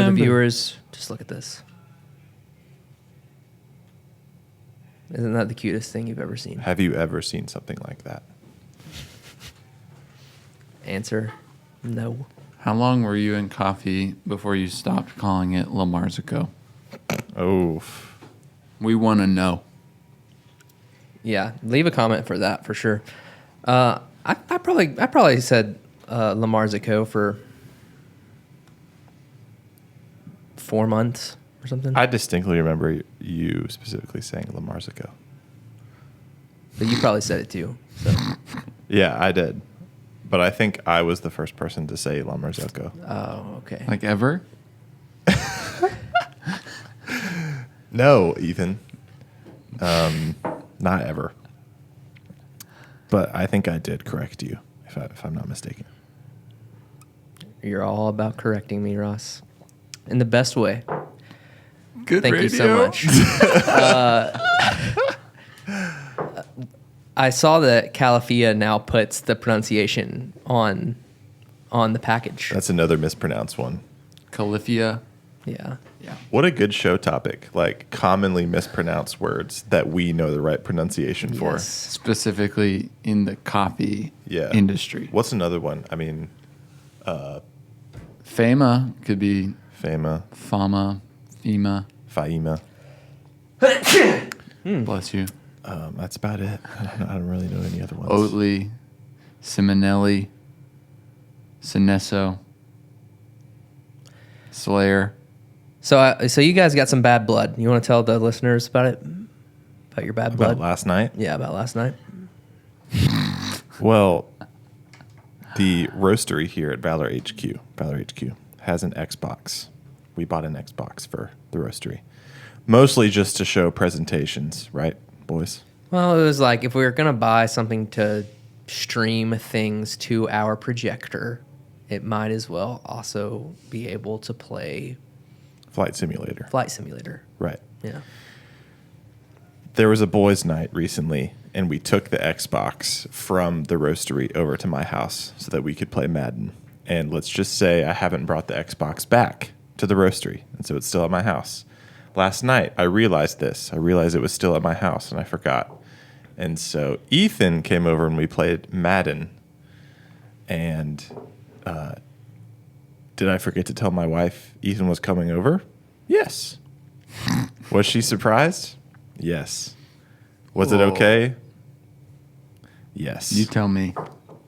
the viewers, just look at this. Isn't that the cutest thing you've ever seen? Have you ever seen something like that? Answer, no. How long were you in coffee before you stopped calling it La Marzico? Oh, We want to know. Yeah, leave a comment for that for sure. I probably said La Marzico for 4 months or something. I distinctly remember you specifically saying La Marzico. But you probably said it too. So. Yeah, I did. But I think I was the first person to say La Marzico. Oh, okay. Like ever? No, Ethan. Not ever. But I think I did correct you, if I'm not mistaken. You're all about correcting me, Ross, in the best way. Good Thank you so much. I saw that Calafia now puts the pronunciation on the package. That's another mispronounced one. Califia. Yeah. Yeah. What a good show topic. Like commonly mispronounced words that we know the right pronunciation for. Yes. Specifically in the coffee industry. What's another one? I mean, Fama could be Fama, Fama, Fema. Faima. Bless you. That's about it. I don't really know any other ones. Oatly, Simonelli, Sinesso, Slayer. So you guys got some bad blood. You want to tell the listeners about it? About your bad blood? About last night? Yeah, about last night. Well, the roastery here at Valor HQ has an Xbox. We bought an Xbox for the roastery. Mostly just to show presentations, right, boys? Well, it was like if we were going to buy something to stream things to our projector, it might as well also be able to play Flight Simulator. Flight Simulator. Right. Yeah. There was a boys' night recently, and we took the Xbox from the roastery over to my house so that we could play Madden. And let's just say I haven't brought the Xbox back to the roastery, and so it's still at my house. Last night, I realized this. I realized it was still at my house, and I forgot. And so Ethan came over, and we played Madden. And did I forget to tell my wife Ethan was coming over? Yes. Was she surprised? Yes. Was it okay? Yes. You tell me.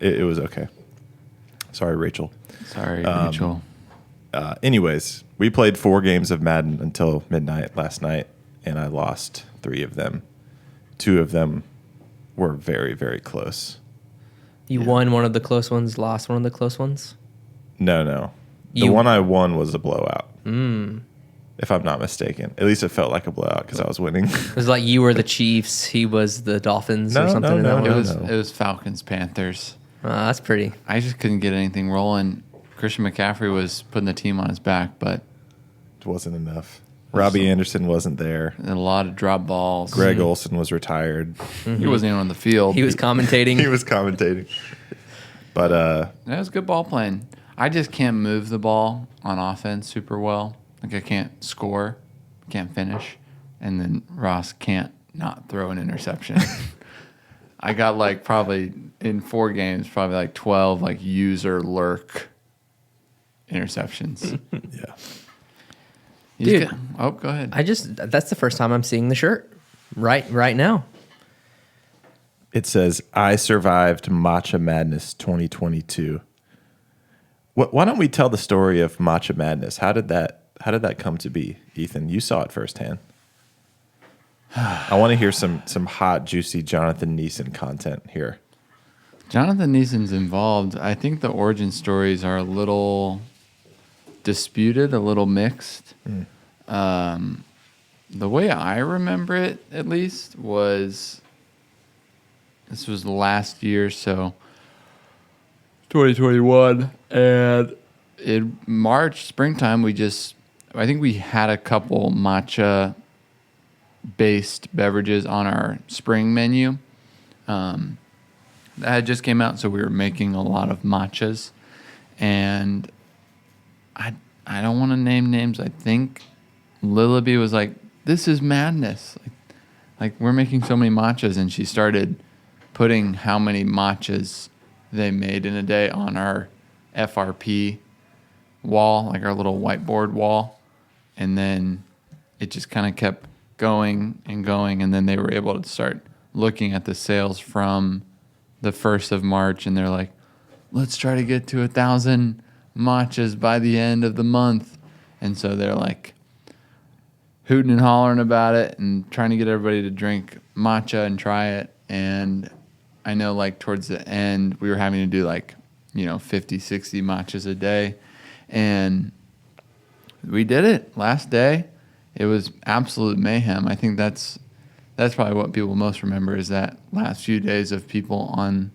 It was okay. Sorry, Rachel. Sorry, Rachel. Anyways, we played 4 games of Madden until midnight last night, and I lost 3 of them. 2 of them were very, very close. You won one of the close ones, lost one of the close ones? No. The one I won was a blowout. If I'm not mistaken. At least it felt like a blowout because I was winning. It was like you were the Chiefs, he was the Dolphins or something. No, It was Falcons, Panthers. That's pretty. I just couldn't get anything rolling. Christian McCaffrey was putting the team on his back, but It wasn't enough. Robbie Anderson wasn't there. a lot of drop balls. Greg Olsen was retired. He wasn't even on the field. He was commentating. He was commentating. But That was good ball playing. I just can't move the ball on offense super well. Like I can't score, can't finish, and then Ross can't not throw an interception. I got like probably in 4 games, probably like 12 like user lurk interceptions. yeah. Dude. Go ahead. That's the first time I'm seeing the shirt right now. It says, I survived Matcha Madness 2022. Why don't we tell the story of Matcha Madness? How did that come to be, Ethan? You saw it firsthand. I want to hear some hot, juicy Jonathan Neeson content here. Jonathan Neeson's involved. I think the origin stories are a little disputed, a little mixed. The way I remember it, at least, was this was last year, so 2021, and in March, springtime, I think we had a couple matcha-based beverages on our spring menu. That had just came out, so we were making a lot of matchas, and I don't want to name names. I think Lillaby was like, "This is madness." Like we're making so many matchas, and she started putting how many matchas they made in a day on our FRP wall, like our little whiteboard wall, and then it just kind of kept going and going, and then they were able to start looking at the sales from the 1st of March, and they're like, let's try to get to 1,000 matchas by the end of the month. And so they're like hooting and hollering about it and trying to get everybody to drink matcha and try it. And I know like towards the end, we were having to do like, 50, 60 matchas a day. And we did it last day. It was absolute mayhem. I think that's probably what people most remember is that last few days of people on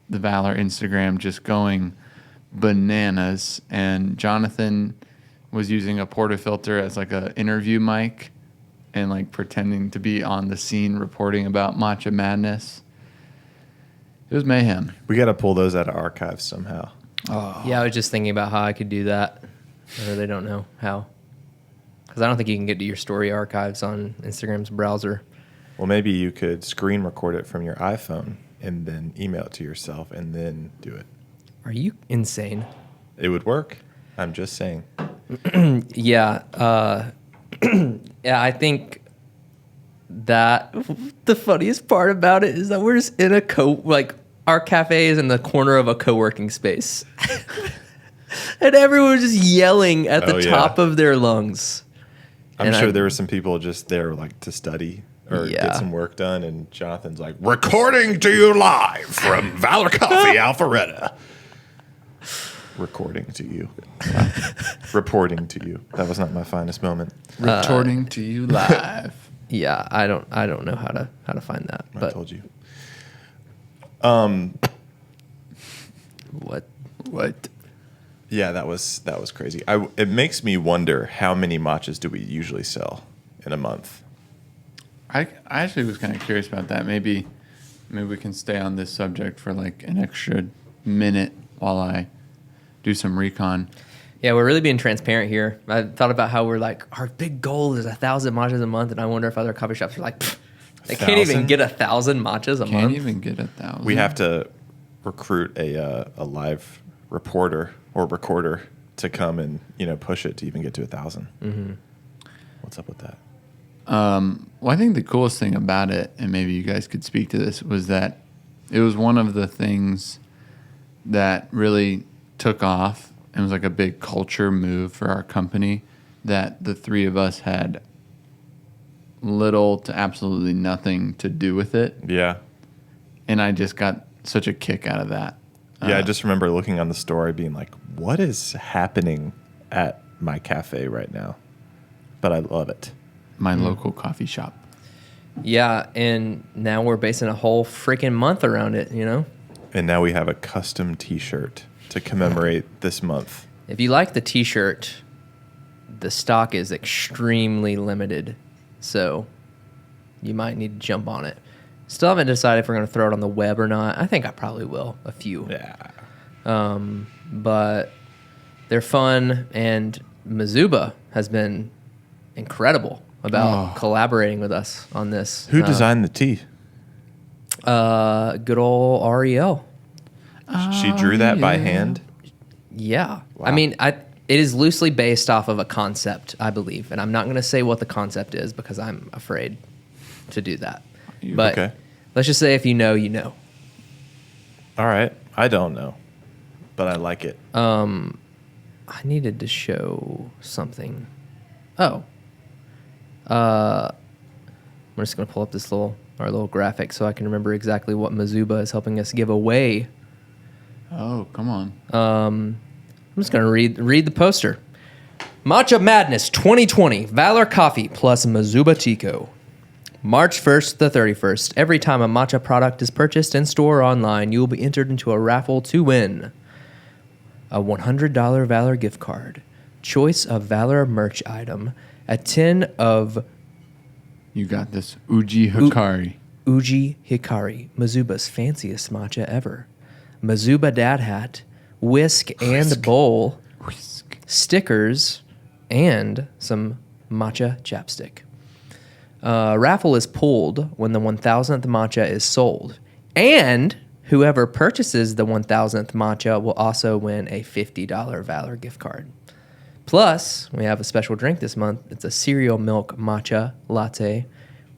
the Valor Instagram just going bananas. And Jonathan was using a portafilter as like a interview mic and like pretending to be on the scene reporting about Matcha Madness. It was mayhem. We got to pull those out of archives somehow. Oh. Yeah, I was just thinking about how I could do that. I really don't know how. Because I don't think you can get to your story archives on Instagram's browser. Well, maybe you could screen record it from your iPhone and then email it to yourself and then do it. Are you insane? It would work. I'm just saying. Yeah. Yeah, I think that the funniest part about it is that we're just in a our cafe is in the corner of a co-working space. And everyone's just yelling at the top of their lungs. I'm sure there were some people just there like to study or get some work done, and Jonathan's like, recording to you live from Valor Coffee, Alpharetta. Recording to you. Reporting to you. That was not my finest moment. Retorting to you live. Yeah, I don't know how to find that. I But told you. What? Yeah, that was crazy. It makes me wonder how many matchas do we usually sell in a month? I actually was kind of curious about that. Maybe we can stay on this subject for like an extra minute while I do some recon. Yeah, we're really being transparent here. I thought about how we're like, our big goal is 1,000 matchas a month, and I wonder if other coffee shops are like, they can't even get 1,000 matchas a month. Can't even get 1,000. We have to recruit a live reporter or recorder to come and push it to even get to 1,000. Mm-hmm. What's up with that? Well, I think the coolest thing about it, and maybe you guys could speak to this, was that it was one of the things that really took off and was like a big culture move for our company that the three of us had little to absolutely nothing to do with it. Yeah. And I just got such a kick out of that. Yeah, I just remember looking on the story being like, what is happening at my cafe right now? But I love it. My local coffee shop. Yeah, and now we're basing a whole freaking month around it, And now we have a custom T-shirt to commemorate this month. If you like the T-shirt, the stock is extremely limited, so you might need to jump on it. Still haven't decided if we're going to throw it on the web or not. I think I probably will, a few. Yeah. But they're fun, and Mazuba has been incredible about collaborating with us on this. Who designed the tee? Good old REL. She drew that by hand? Yeah. Wow. I mean, it is loosely based off of a concept, I believe. And I'm not going to say what the concept is because I'm afraid to do that. But okay. Let's just say if you know, you know. All right. I don't know, but I like it. I needed to show something. Oh. I'm just going to pull up our little graphic so I can remember exactly what Mazuba is helping us give away. Oh, come on. I'm just going to read the poster. Matcha Madness 2020, Valor Coffee plus Mazuba Tico. March 1st to the 31st. Every time a matcha product is purchased in store or online, you will be entered into a raffle to win a $100 Valor gift card, choice of Valor merch item, a tin of... You got this. Uji Hikari. Uji Hikari, Mazuba's fanciest matcha ever. Mazuba dad hat, whisk and bowl, Whisk. stickers, and some matcha chapstick. Raffle is pulled when the 1,000th matcha is sold. And whoever purchases the 1,000th matcha will also win a $50 Valor gift card. Plus, we have a special drink this month. It's a cereal milk matcha latte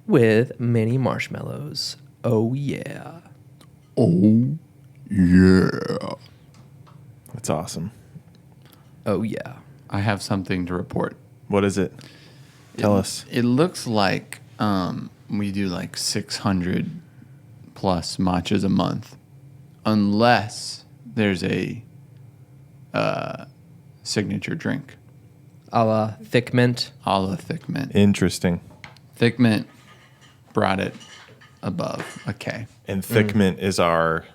with mini marshmallows. Oh, yeah. Oh, yeah. That's awesome. Oh, yeah. I have something to report. What is it? Tell us. It looks like we do like 600 plus matchas a month, unless there's a signature drink. A la thick mint. A la thick mint. Interesting. Thick mint brought it above a K. And thick mint is our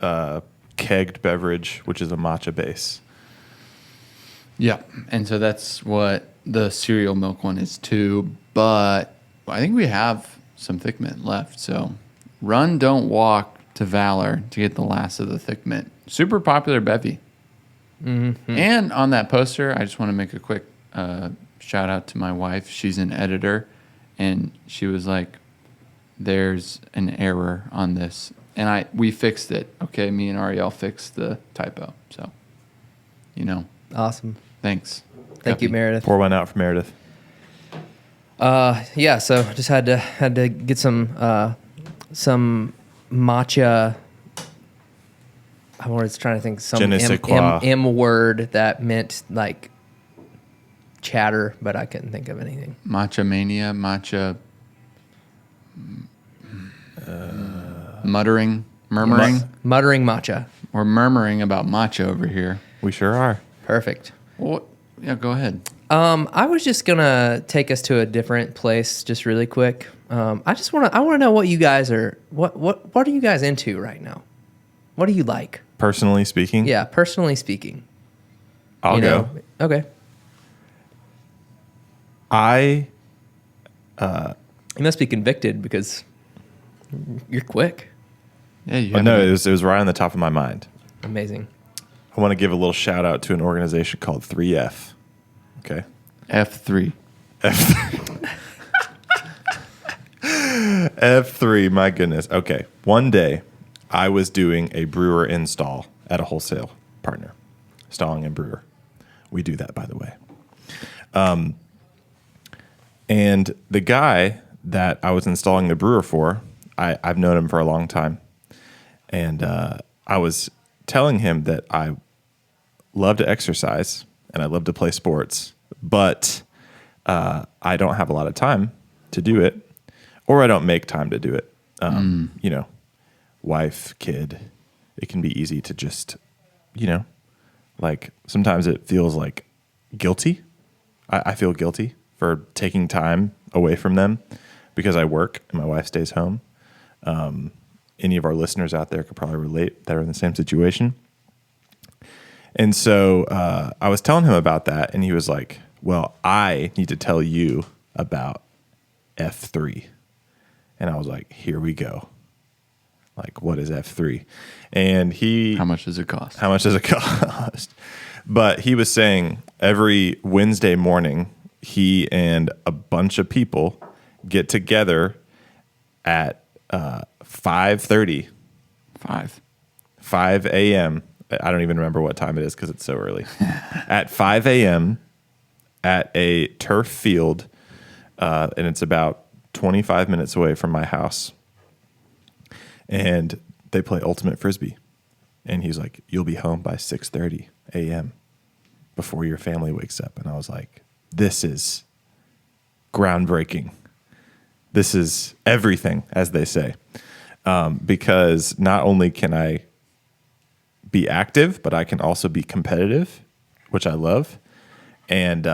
kegged beverage, which is a matcha base. Yep. And so that's what the cereal milk one is too. But I think we have some thick mint left. So run, don't walk to Valor to get the last of the thick mint. Super popular bevy. Mm-hmm. And on that poster, I just want to make a quick shout out to my wife. She's an editor. And she was like, there's an error on this. And we fixed it. Okay. Me and Ariel fixed the typo. So, Awesome. thanks. Thank you, Meredith. Pour one out for Meredith. Yeah, so just had to get some matcha. I was trying to think some Je ne sais quoi. M word that meant like chatter, but I couldn't think of anything. Matcha mania, matcha murmuring. Muttering matcha. We're murmuring about matcha over here. We sure are. Perfect. Well, yeah, go ahead. I was just gonna take us to a different place, just really quick. I want to know what you guys are. What are you guys into right now? What do you like? Personally speaking? Yeah, personally speaking. I'll go. Okay. You must be convicted because you're quick. Yeah, you Oh, have no, a- it was right on the top of my mind. Amazing. I want to give a little shout out to an organization called 3F. Okay. F3. F3, my goodness. Okay. One day, I was doing a brewer install at a wholesale partner, installing a brewer. We do that, by the way. And the guy that I was installing the brewer for, I've known him for a long time. And I was telling him that I love to exercise and I love to play sports, but I don't have a lot of time to do it, or I don't make time to do it. Wife, kid, it can be easy to just, like sometimes it feels like guilty. I feel guilty for taking time away from them because I work and my wife stays home. Any of our listeners out there could probably relate that are in the same situation. And so I was telling him about that, and he was like, well, I need to tell you about F3. And I was like, here we go. Like, what is F3? And How much does it cost? How much does it cost? But he was saying every Wednesday morning, he and a bunch of people get together at 5:30. 5 a.m. I don't even remember what time it is because it's so early. At 5 a.m. at a turf field, and it's about 25 minutes away from my house. And they play ultimate frisbee. And he's like, you'll be home by 6:30 a.m. before your family wakes up. And I was like, this is groundbreaking. This is everything, as they say. Because not only can I be active, but I can also be competitive, which I love, and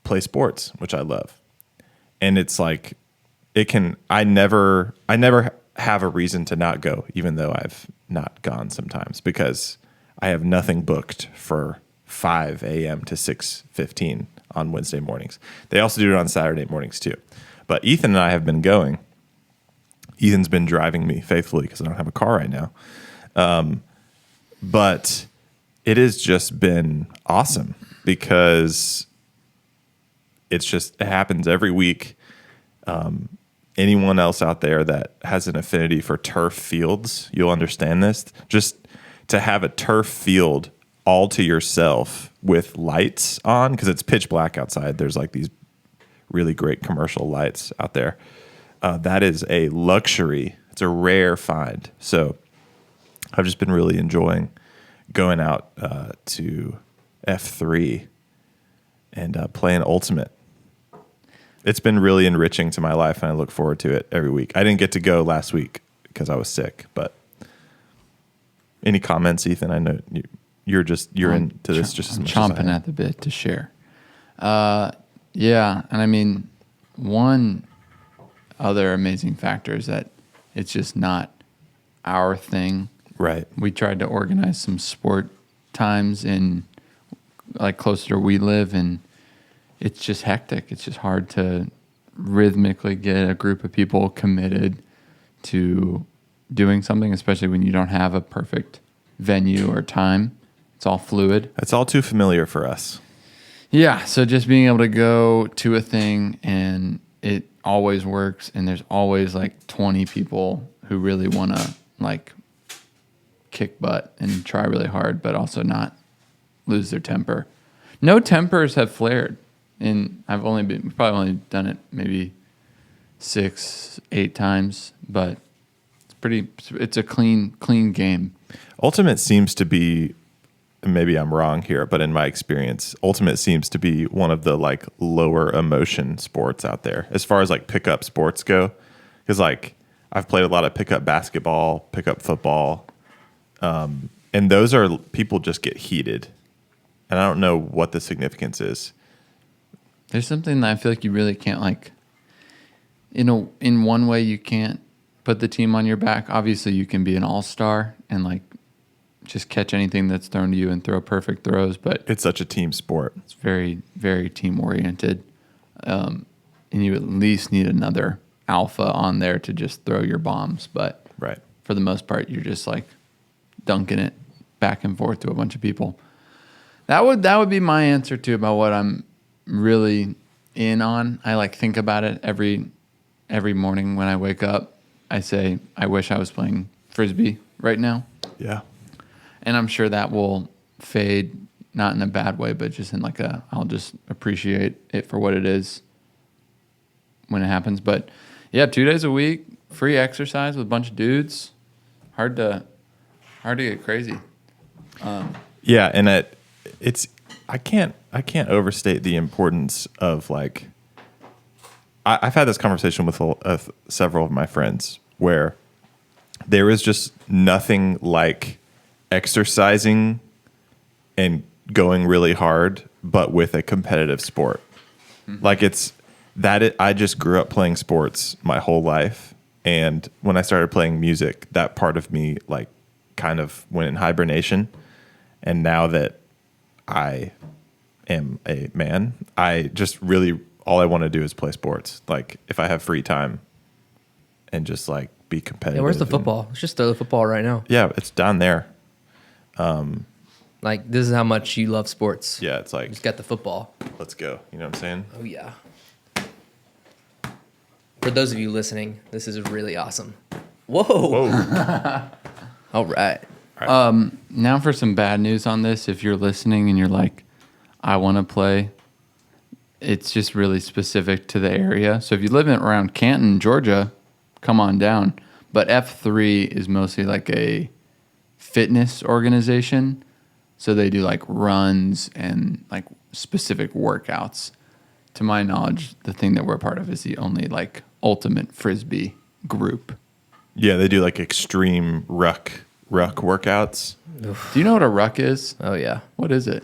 play sports, which I love. And it's like, I never have a reason to not go, even though I've not gone sometimes, because I have nothing booked for 5 a.m. to 6:15 on Wednesday mornings. They also do it on Saturday mornings too. But Ethan and I have been going. Ethan's been driving me faithfully because I don't have a car right now. But it has just been awesome. because it happens every week. Anyone else out there that has an affinity for turf fields, you'll understand this. Just to have a turf field all to yourself with lights on, because it's pitch black outside. There's like these really great commercial lights out there. That is a luxury. It's a rare find. So I've just been really enjoying going out to F3 and playing Ultimate. It's been really enriching to my life, and I look forward to it every week. I didn't get to go last week because I was sick, but any comments, Ethan? I know you're into this just as much as I am. Chomping at the bit to share. Yeah, and I mean, one other amazing factor is that it's just not our thing. Right. We tried to organize some sport times in like closer to where we live, and it's just hectic. It's just hard to rhythmically get a group of people committed to doing something, especially when you don't have a perfect venue or time. It's all fluid. It's all too familiar for us. Yeah, so just being able to go to a thing and it always works, and there's always like 20 people who really want to like kick butt and try really hard, but also not lose their temper. No tempers have flared, and we've probably only done it maybe 6-8 times, but it's a clean game. Ultimate seems to be, maybe I'm wrong here, but in my experience, Ultimate seems to be one of the like lower emotion sports out there as far as like pickup sports go. Because like I've played a lot of pickup basketball, pickup football, and those are people just get heated, and I don't know what the significance is. There's something that I feel like you really can't like. In one way, you can't put the team on your back. Obviously, you can be an all-star and like just catch anything that's thrown to you and throw perfect throws, but it's such a team sport. It's very, very team-oriented, and you at least need another alpha on there to just throw your bombs. But right. For the most part, you're just like dunking it back and forth to a bunch of people. That would be my answer to about what I'm really in on. I like think about it every morning when I wake up. I say, I wish I was playing Frisbee right now. Yeah. And I'm sure that will fade, not in a bad way, but just in like I'll just appreciate it for what it is when it happens. But yeah, 2 days a week, free exercise with a bunch of dudes. Hard to get crazy. Yeah, and I can't overstate the importance of like. I've had this conversation with several of my friends where there is just nothing like exercising and going really hard, but with a competitive sport. Mm-hmm. Like I just grew up playing sports my whole life. And when I started playing music, that part of me like kind of went in hibernation. And now that I am a man, I just really, all I want to do is play sports. Like if I have free time and just like be competitive. Yeah, where's the football? Let's just throw the football right now. Yeah, it's down there. Like this is how much you love sports. Yeah, it's like just got the football. Let's go. You know what I'm saying? Oh yeah. For those of you listening, this is really awesome. Whoa. All right. Now for some bad news on this. If you're listening and you're like, I want to play, it's just really specific to the area. So if you live around Canton, Georgia, come on down. But F3 is mostly like a fitness organization. So they do like runs and like specific workouts. To my knowledge, the thing that we're part of is the only like ultimate Frisbee group. Yeah, they do like extreme ruck workouts. Oof. Do you know what a ruck is? Oh yeah. What is it?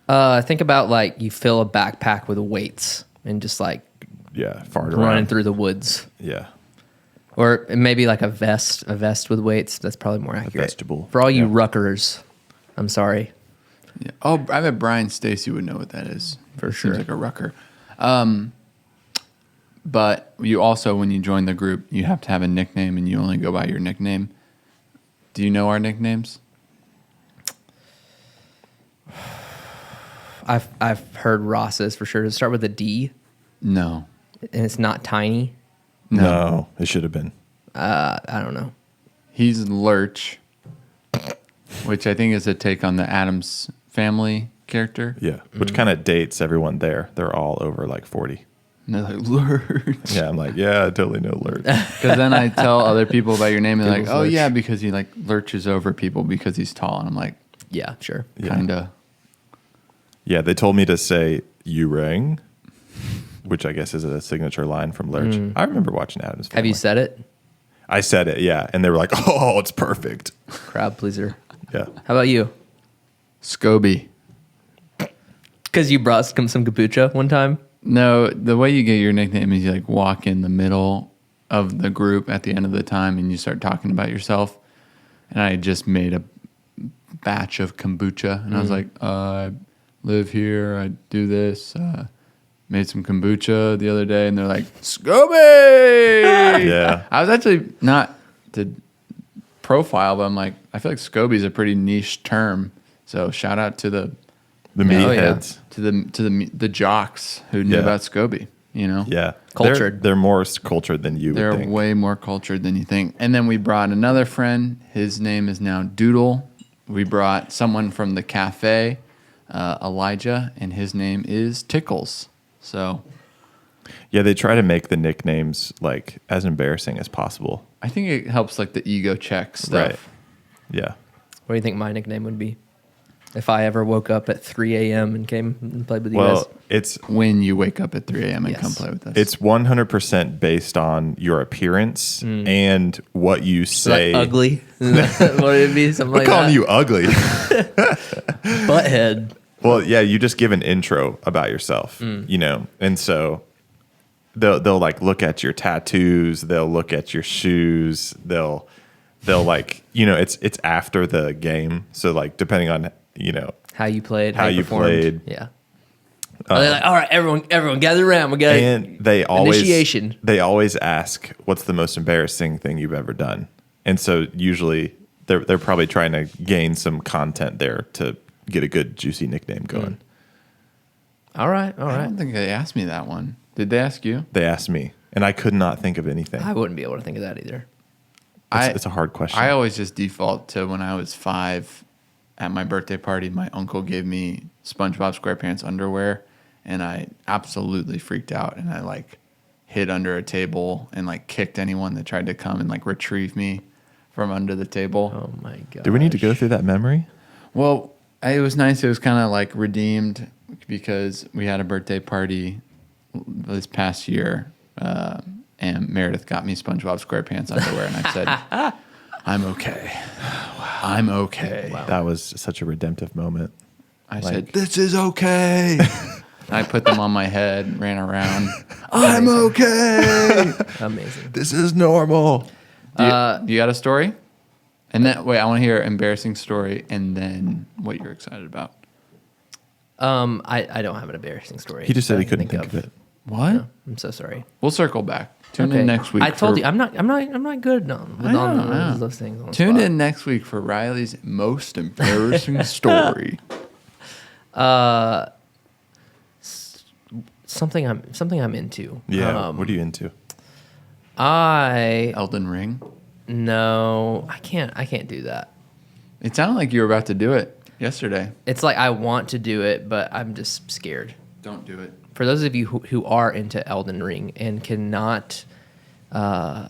Think about like you fill a backpack with weights and just like fart running around through the woods. Yeah. Or maybe like a vest with weights. That's probably more accurate. A vegetable. For all you ruckers, I'm sorry. Yeah. Oh, I bet Brian Stacy would know what that is. For sure. Seems like a rucker. But you also, when you join the group, you have to have a nickname, and you only go by your nickname. Do you know our nicknames? I've heard Ross's for sure. Does it start with a D? No. And it's not tiny? No, it should have been. I don't know. He's Lurch, which I think is a take on the Addams Family character. Yeah, which kind of dates everyone there. They're all over like 40. And they're like, Lurch. Yeah, I'm like, yeah, I totally know Lurch. Because then I tell other people about your name, and they're like, Google's oh, Lurch. yeah, because he like lurches over people because he's tall. And I'm like, Yeah, sure. Yeah. kind of. Yeah, they told me to say "you rang," which I guess is a signature line from Lurch. I remember watching Addams Family. Have you said it? I said it, yeah, and they were like, "Oh, it's perfect." Crowd pleaser. Yeah, How about you? Scoby. Because you brought some kombucha one time? No, the way you get your nickname is you like walk in the middle of the group at the end of the time and you start talking about yourself. And I just made a batch of kombucha and I was like, I live here, I do this. Made some kombucha the other day and they're like, Scoby! yeah. I was actually not to profile, but I'm like, I feel like Scoby's a pretty niche term. So shout out to the The Oh, yeah. meatheads. to the jocks who knew Yeah. about Scoby, you know? Yeah, Cultured. They're more cultured than you They're would think. way more cultured than you think. And then we brought another friend. His name is now Doodle. We brought someone from the cafe, Elijah, and his name is Tickles. So Yeah, they try to make the nicknames like as embarrassing as possible. I think it helps like the ego check stuff. Right. Yeah. What do you think my nickname would be? If I ever woke up at 3 a.m. and came and played with you Well, guys? it's When you wake up at 3 a.m. and Yes. come play with us. it's 100% based on your appearance and what you say. Like ugly? Is that what it'd be? Something We're like calling that? you ugly. Butthead. Well, yeah, you just give an intro about yourself, you know, and so they'll like look at your tattoos, they'll look at your shoes, they'll like, you know, it's after the game, so like depending on, you know, How you played, How you performed. played. Yeah. They're like, all right, everyone gather around. We got and they always initiation. they always ask, what's the most embarrassing thing you've ever done? And so usually they're probably trying to gain some content there to get a good juicy nickname going. All right. I don't think they asked me that one. Did they ask you? They asked me, and I could not think of anything. I wouldn't be able to think of that either. It's a hard question. I always just default to when I was 5 at my birthday party, my uncle gave me SpongeBob SquarePants underwear and I absolutely freaked out and I like hid under a table and like kicked anyone that tried to come and like retrieve me from under the table. Oh my god. Do we need to go through that memory? Well, it was nice. It was kind of like redeemed because we had a birthday party this past year, and Meredith got me SpongeBob SquarePants underwear, and I said, "I'm okay. I'm okay." Wow. That was such a redemptive moment. I Like- said, "This is okay." I put them on my head, ran around. I'm Amazing. okay. Amazing. This is normal. Do you got a story? And then wait, I want to hear an embarrassing story, and then what you're excited about. I don't have an embarrassing story. He just said that he I couldn't can think of it. What? No, I'm so sorry. We'll circle back. Tune in next week. I told for- you I'm not good on, I know, on I know. those things. On the Tune spot. in next week for Riley's most embarrassing story. Something I'm into. Yeah. What are you into? Elden Ring. No, I can't do that. It sounded like you were about to do it yesterday. It's like I want to do it, but I'm just scared. Don't do it. For those of you who are into Elden Ring and cannot, can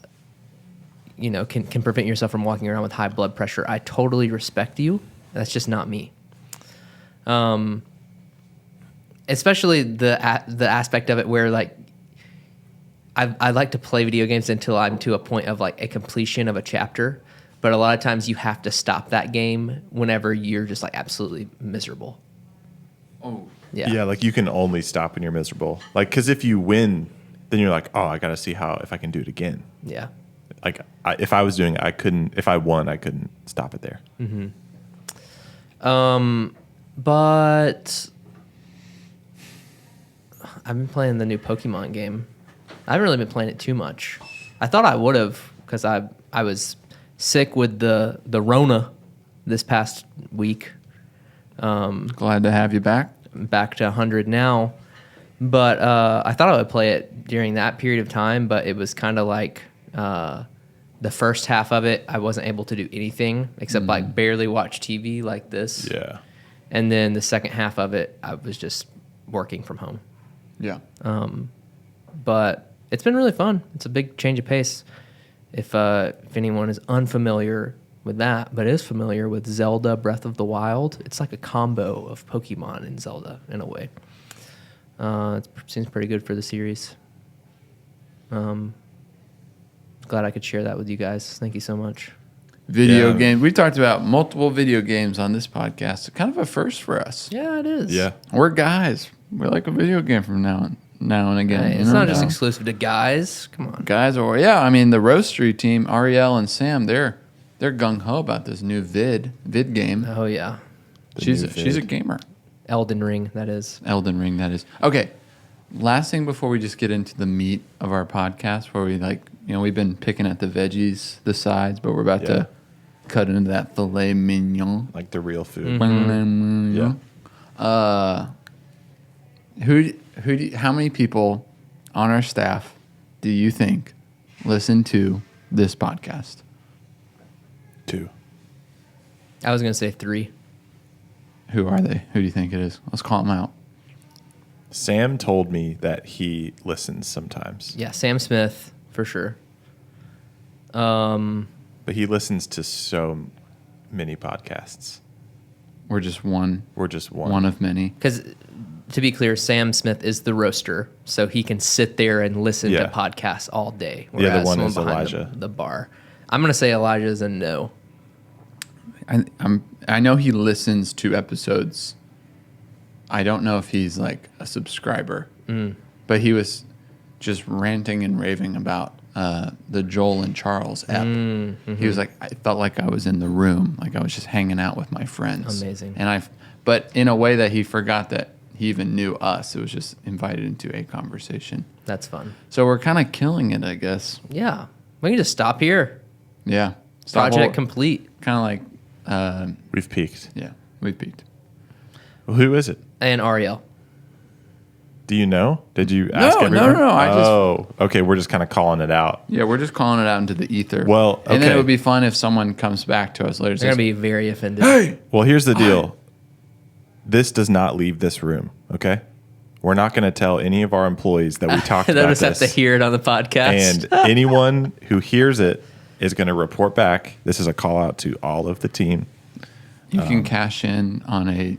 prevent yourself from walking around with high blood pressure, I totally respect you. That's just not me. Especially the aspect of it where like I like to play video games until I'm to a point of like a completion of a chapter, but a lot of times you have to stop that game whenever you're just like absolutely miserable. Oh, Yeah. Like you can only stop when you're miserable. Like, because if you win, then you're like, oh, I got to see if I can do it again. Yeah. Like, if I was doing it, I couldn't. If I won, I couldn't stop it there. But I've been playing the new Pokemon game. I haven't really been playing it too much. I thought I would have because I was sick with the Rona this past week. glad to have you back. back to 100 now. But I thought I would play it during that period of time, but it was kind of like the first half of it, I wasn't able to do anything except like barely watch TV like this. Yeah. And then the second half of it, I was just working from home. Yeah. But it's been really fun. It's a big change of pace. If anyone is unfamiliar with that, but is familiar with Zelda Breath of the Wild, it's like a combo of Pokemon and Zelda in a way. It seems pretty good for the series. Glad I could share that with you guys. Thank you so much. Video game. We talked about multiple video games on this podcast. It's kind of a first for us. Yeah, it is. Yeah. We're guys. We like a video game from now and again. Hey, it's not just exclusive to guys. Come on. Guys, or I mean the Roastery team, Ariel and Sam, they're gung ho about this new vid game. Oh yeah, She's a gamer. Elden Ring, that is. Elden Ring, that is. Okay. Last thing before we just get into the meat of our podcast, where we we've been picking at the veggies, the sides, but we're about to cut into that filet mignon. Like the real food. Yeah. How many people on our staff do you think listen to this podcast? 2. I was gonna say 3. Who are they? Who do you think it is? Let's call them out. Sam told me that he listens sometimes. Yeah, Sam Smith for sure. But he listens to so many podcasts. We're just one. We're just one. One of many. Because to be clear, Sam Smith is the roaster, so he can sit there and listen to podcasts all day. The other one someone is behind Elijah. The bar. I'm gonna say Elijah's a no. I know he listens to episodes. I don't know if he's like a subscriber, but he was just ranting and raving about the Joel and Charles ep. He was like, I felt like I was in the room, like I was just hanging out with my friends. Amazing. But in a way that he forgot that he even knew us. It was just invited into a conversation. That's fun. So we're kind of killing it, I guess. Yeah, we can just stop here. Yeah. Project complete. Kind of like. We've peaked. Yeah, we peaked. Well, who is it? And Ariel. Do you know? Did you ask everyone? No. Okay. We're just kind of calling it out. Yeah, we're just calling it out into the ether. Well, okay. And then it would be fun if someone comes back to us later. They're going to be very offended. Hey! Well, here's the deal. This does not leave this room, okay? We're not going to tell any of our employees that we talked They'll about just have to hear it on the podcast. And anyone who hears it is going to report back. This is a call out to all of the team. You can cash in on a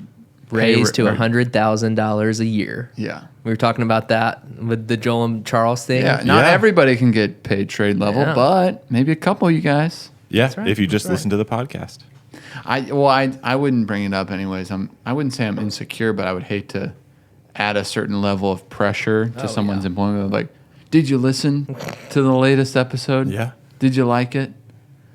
raise to $100,000 a year. Yeah. We were talking about that with the Joel and Charles thing. Yeah, not everybody can get paid trade level, but maybe a couple of you guys. Yeah, right. if you just listen to the podcast. I wouldn't bring it up anyways. I wouldn't say I'm insecure, but I would hate to add a certain level of pressure to someone's employment. Like, did you listen to the latest episode? Yeah. Did you like it?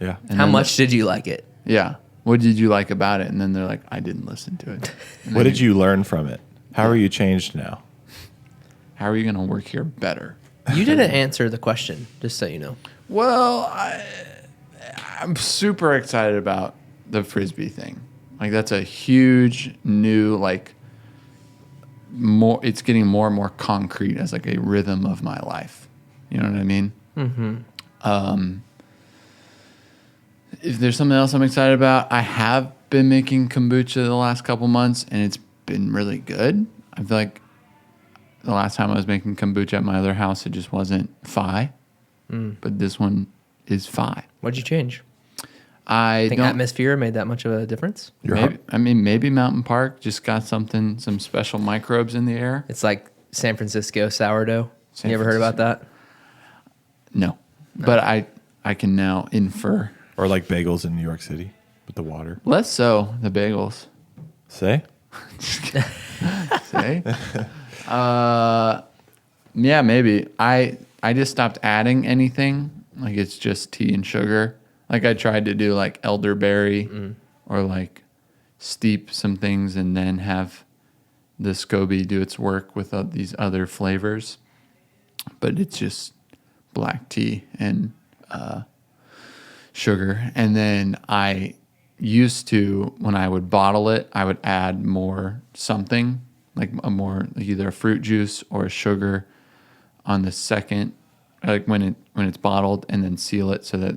Yeah. How much did you like it? Yeah. What did you like about it? And then they're like, I didn't listen to it. What did you learn from it? How are you changed now? How are you going to work here better? You didn't answer the question, just so you know. Well, I'm super excited about the Frisbee thing. Like, that's a huge new, like, it's getting more and more concrete as like a rhythm of my life. You know what I mean? Mm-hmm. If there's something else I'm excited about, I have been making kombucha the last couple months, and it's been really good. I feel like the last time I was making kombucha at my other house, it just wasn't fi, but this one is fi. What'd you change? I think atmosphere made that much of a difference? Maybe Mountain Park just got some special microbes in the air. It's like San Francisco sourdough. You ever heard about that? No. But I can now infer. Or like bagels in New York City with the water. Less so, the bagels. Say? Say? Yeah, maybe. I just stopped adding anything. Like, it's just tea and sugar. Like, I tried to do like elderberry or like steep some things and then have the SCOBY do its work with these other flavors. But it's just black tea and sugar. And then I used to, when I would bottle it, I would add more something. like either a fruit juice or a sugar on the second, like when it's bottled, and then seal it so that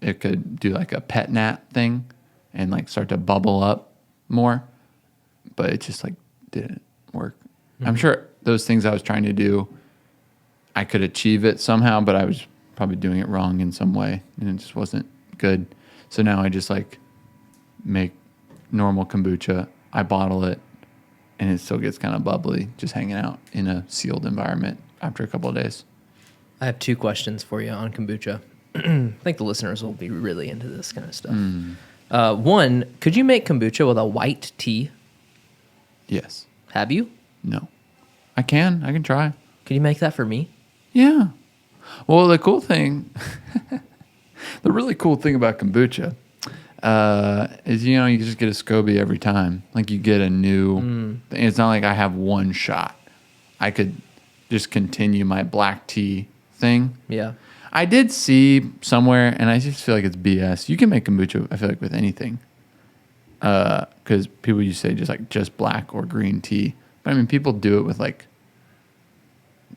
it could do like a pet nat thing and like start to bubble up more. But it just like didn't work. I'm sure those things I was trying to do, I could achieve it somehow, but I was probably doing it wrong in some way, and it just wasn't good. So now I just like make normal kombucha. I bottle it, and it still gets kind of bubbly, just hanging out in a sealed environment after a couple of days. I have 2 questions for you on kombucha. I think the listeners will be really into this kind of stuff. One, could you make kombucha with a white tea? Yes. Have you? No. I can try. Could you make that for me? Yeah. Well, the really cool thing about kombucha is, you can just get a SCOBY every time. Like you get a new, it's not like I have one shot. I could just continue my black tea thing. Yeah. I did see somewhere, and I just feel like it's BS. You can make kombucha, I feel like, with anything. Because people used to say just black or green tea. But I mean, people do it with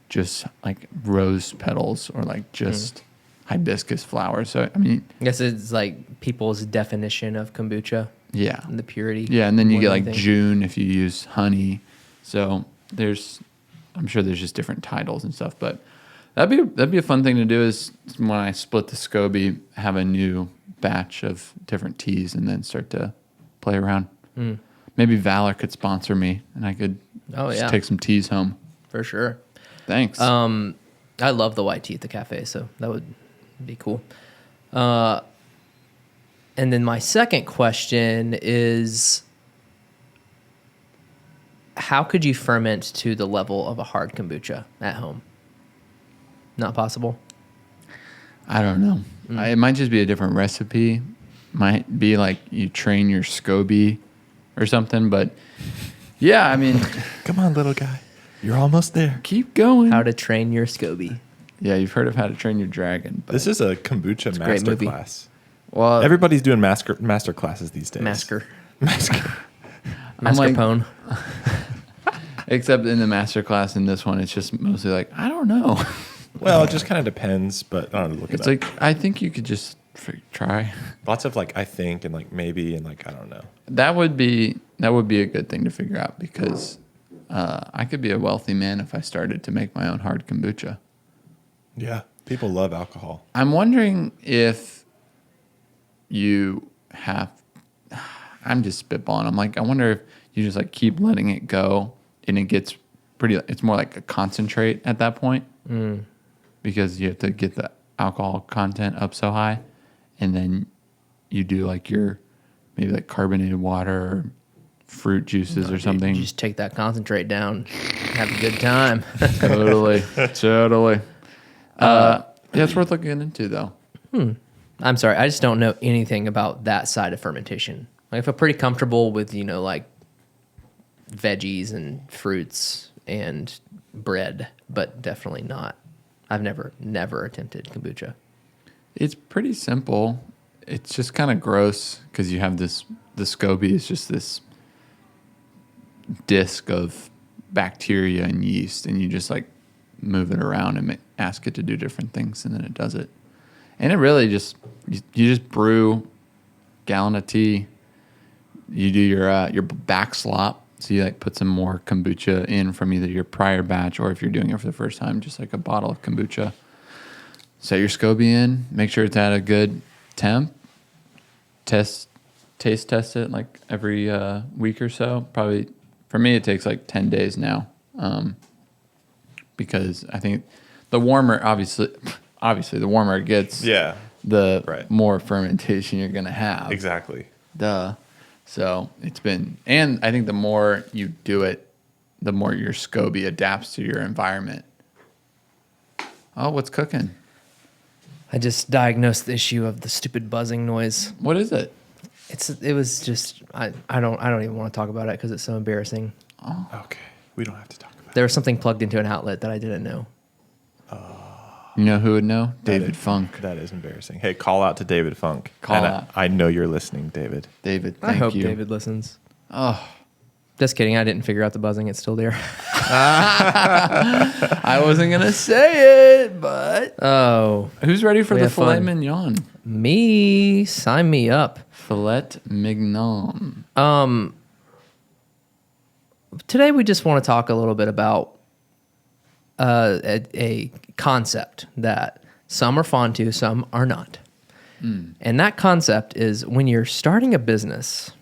just like rose petals or like just hibiscus flowers. So, I mean, I guess it's like people's definition of kombucha. yeah. And the purity. Yeah, and then you more get than like anything. June if you use honey. So I'm sure there's just different titles and stuff. But that'd be a fun thing to do is when I split the SCOBY, have a new batch of different teas and then start to play around. Maybe Valor could sponsor me and I could take some teas home. For sure. Thanks. I love the white tea at the cafe, so that would be cool. And then my second question is, how could you ferment to the level of a hard kombucha at home? Not possible? I don't know. It might just be a different recipe. Might be like you train your SCOBY or something. But yeah, I mean, Come on, little guy. You're almost there. keep going. How to train your SCOBY. Yeah, you've heard of How to Train Your Dragon. But This is a kombucha a great movie. masterclass. well, Everybody's doing master classes these days. Masker. Masker. I'm like- Mascarpone. except in the master class in this one, it's just mostly like, I don't know. Well, it just kind of depends, but I don't know. Look It's it up. like, I think you could just try. Lots of like I think and like maybe and like I don't know. That would be a good thing to figure out because I could be a wealthy man if I started to make my own hard kombucha. Yeah, people love alcohol. I'm wondering if you have. I'm just spitballing. I'm like, I wonder if you just like keep letting it go and it gets pretty. It's more like a concentrate at that point because you have to get the alcohol content up so high, and then you do like your maybe like carbonated water or fruit juices or something. You just take that concentrate down, have a good time. Totally. Yeah, it's worth looking into though. I'm sorry, I just don't know anything about that side of fermentation. Like, I feel pretty comfortable with, like veggies and fruits and bread, but definitely not. I've never attempted kombucha. It's pretty simple. It's just kind of gross because you have the SCOBY is just this disc of bacteria and yeast, and you just like move it around and ask it to do different things, and then it does it. And it really just you just brew gallon of tea. You do your back slop, so you like put some more kombucha in from either your prior batch or if you're doing it for the first time, just like a bottle of kombucha. Set your SCOBY in, make sure it's at a good temp. Taste test it like every week or so. Probably for me, it takes like 10 days now, because I think the warmer, obviously the warmer it gets, the Right. more fermentation you're gonna have. Exactly. Duh. So it's been, and I think the more you do it, the more your SCOBY adapts to your environment. Oh, what's cooking? I just diagnosed the issue of the stupid buzzing noise. What is it? It was just I don't even want to talk about it because it's so embarrassing. Okay. We don't have to talk about There was something plugged into an outlet that I didn't know. You know who would know? it. David Funk. That is embarrassing. Hey, call out to David Funk. Call And out. I know you're listening, David. David, I thank hope you. David listens. Oh, Just kidding. I didn't figure out the buzzing. It's still there. I wasn't going to say it, but. Oh. Who's ready for We the have filet fun. mignon? Me. Sign me up. Filet mignon. Today we just want to talk a little bit about a concept that some are fond to, some are not. And that concept is when you're starting a business,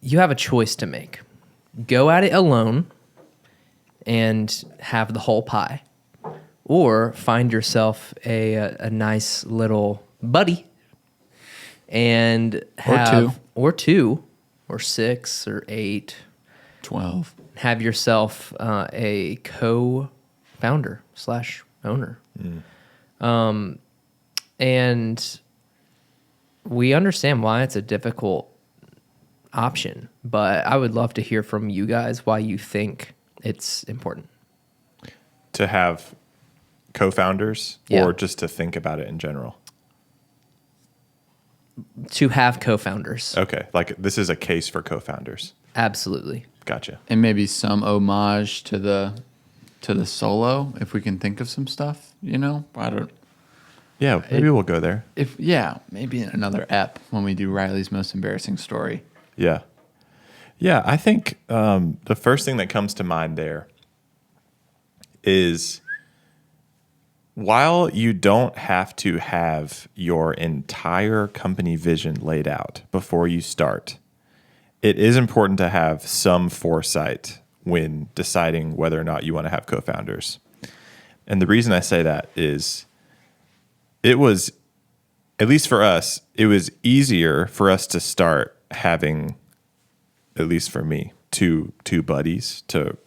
you have a choice to make. Go at it alone and have the whole pie, or find yourself a nice little buddy and have or two or 6 or 8, 12. have yourself a co-founder / owner. And we understand why it's a difficult option, but I would love to hear from you guys why you think it's important. To have co-founders Yeah. or just to think about it in general? To have co-founders. Okay. Like this is a case for co-founders. Absolutely. Gotcha. And maybe some homage to the solo, if we can think of some stuff, I don't. Yeah. Maybe we'll go there. Maybe in another ep when we do Riley's most embarrassing story. Yeah. Yeah. I think the first thing that comes to mind there is while you don't have to have your entire company vision laid out before you start, it is important to have some foresight when deciding whether or not you want to have co-founders. And the reason I say that is it was, at least for us, it was easier for us to start having, at least for me, two buddies to,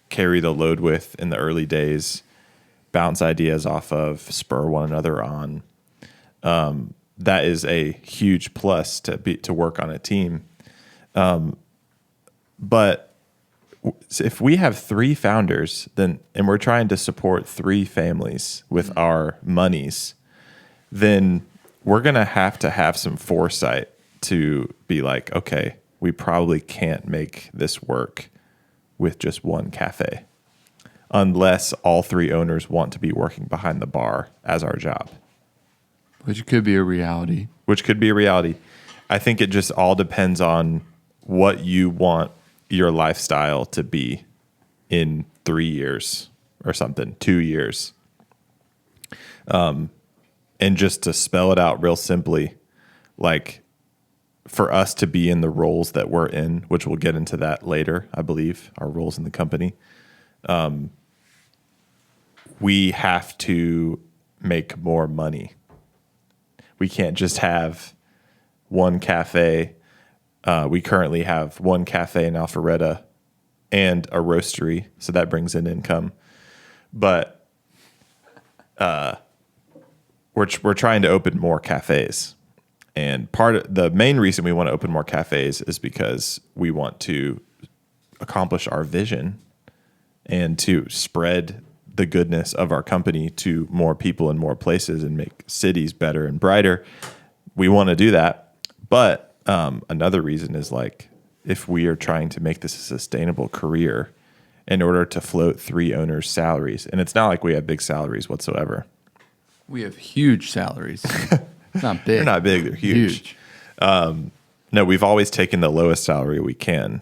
carry the load with in the early days, bounce ideas off of, spur one another on. That is a huge plus to work on a team. But if we have 3 founders, and we're trying to support 3 families with our monies, then we're going to have some foresight to be like, okay, we probably can't make this work with just one cafe unless all 3 owners want to be working behind the bar as our job. Which could be a reality. I think it just all depends on what you want your lifestyle to be in 3 years or something, 2 years. And just to spell it out real simply, like for us to be in the roles that we're in, which we'll get into that later, I believe, our roles in the company, we have to make more money. We can't just have one cafe. We currently have one cafe in Alpharetta and a roastery, so that brings in income. But we're trying to open more cafes. And the main reason we want to open more cafes is because we want to accomplish our vision and to spread the goodness of our company to more people in more places and make cities better and brighter. We want to do that. But another reason is like, if we are trying to make this a sustainable career in order to float 3 owners' salaries, and it's not like we have big salaries whatsoever. We have huge salaries. Not big. They're not big, they're huge. No, we've always taken the lowest salary we can.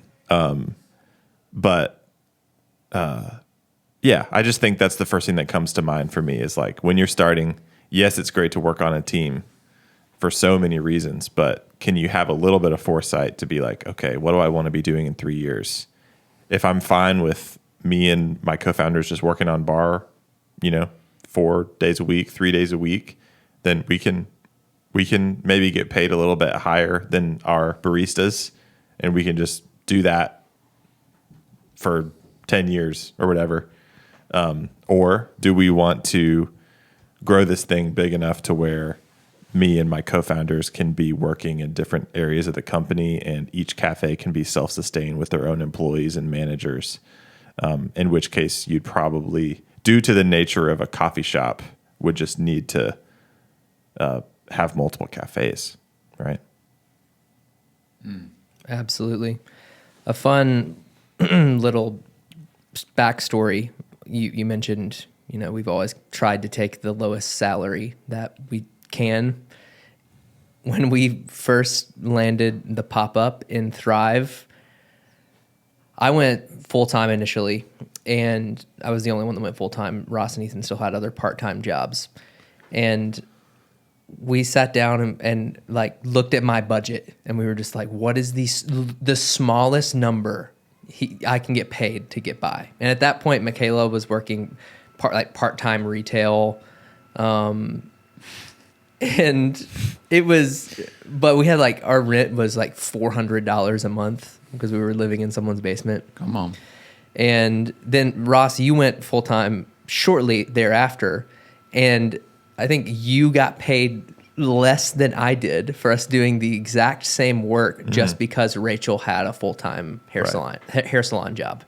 Yeah, I just think that's the first thing that comes to mind for me is like when you're starting, yes, it's great to work on a team for so many reasons, but can you have a little bit of foresight to be like, okay, what do I want to be doing in 3 years? If I'm fine with me and my co-founders just working on bar, 4 days a week, 3 days a week, then we can maybe get paid a little bit higher than our baristas, and we can just do that for 10 years or whatever. Or do we want to grow this thing big enough to where me and my co-founders can be working in different areas of the company and each cafe can be self-sustained with their own employees and managers, in which case you'd probably, due to the nature of a coffee shop, would just need to have multiple cafes, right? Absolutely. A fun little backstory. You mentioned, we've always tried to take the lowest salary that we can. When we first landed the pop-up in Thrive, I went full-time initially, and I was the only one that went full-time. Ross and Ethan still had other part-time jobs. And we sat down and like looked at my budget, and we were just like, what is the smallest number I can get paid to get by? And at that point, Michaela was working part-time retail, and but we had our rent was like $400 a month because we were living in someone's basement. Come on. And then Ross, you went full-time shortly thereafter, and I think you got paid less than I did for us doing the exact same work just because Rachel had a full-time hair salon job.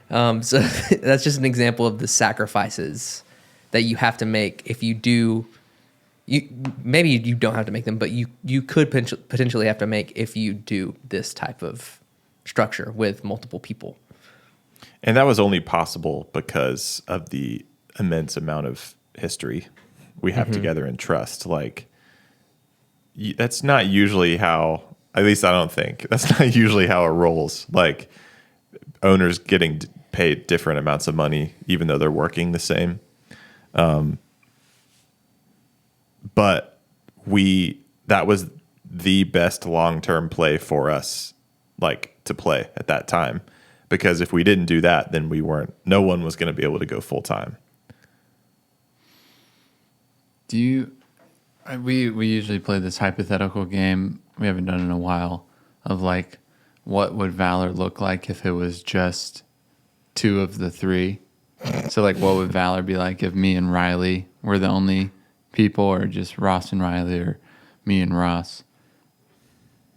So that's just an example of the sacrifices that you have to make if you do. Maybe you don't have to make them, but you could potentially have to make if you do this type of structure with multiple people. And that was only possible because of the immense amount of history we have together and trust. That's not usually how, at least I don't think, that's not usually how it rolls. Like owners getting paid different amounts of money, even though they're working the same. But that was the best long-term play for us, to play at that time. Because if we didn't do that, then no one was going to be able to go full-time. We usually play this hypothetical game, we haven't done it in a while, of what would Valor look like if it was just two of the three? So what would Valor be like if me and Riley were the only people, or just Ross and Riley, or me and Ross?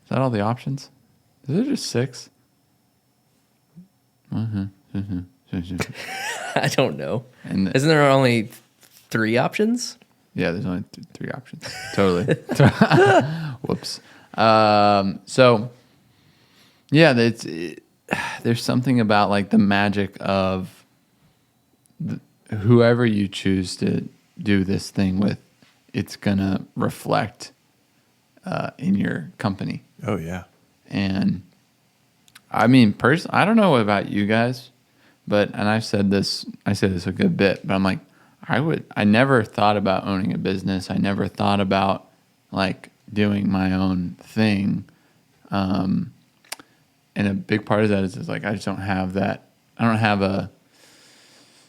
Is that all the options? Is there just 6? I don't know. And isn't there only 3 options? Yeah, there's only 3 options. Totally. Whoops. So, yeah, there's something about the magic of whoever you choose to do this thing with, it's going to reflect in your company. Oh, yeah. And I mean, I don't know about you guys, and I say this a good bit, but I'm like, I never thought about owning a business. I never thought about doing my own thing. And a big part of that is I just don't have that. I don't have a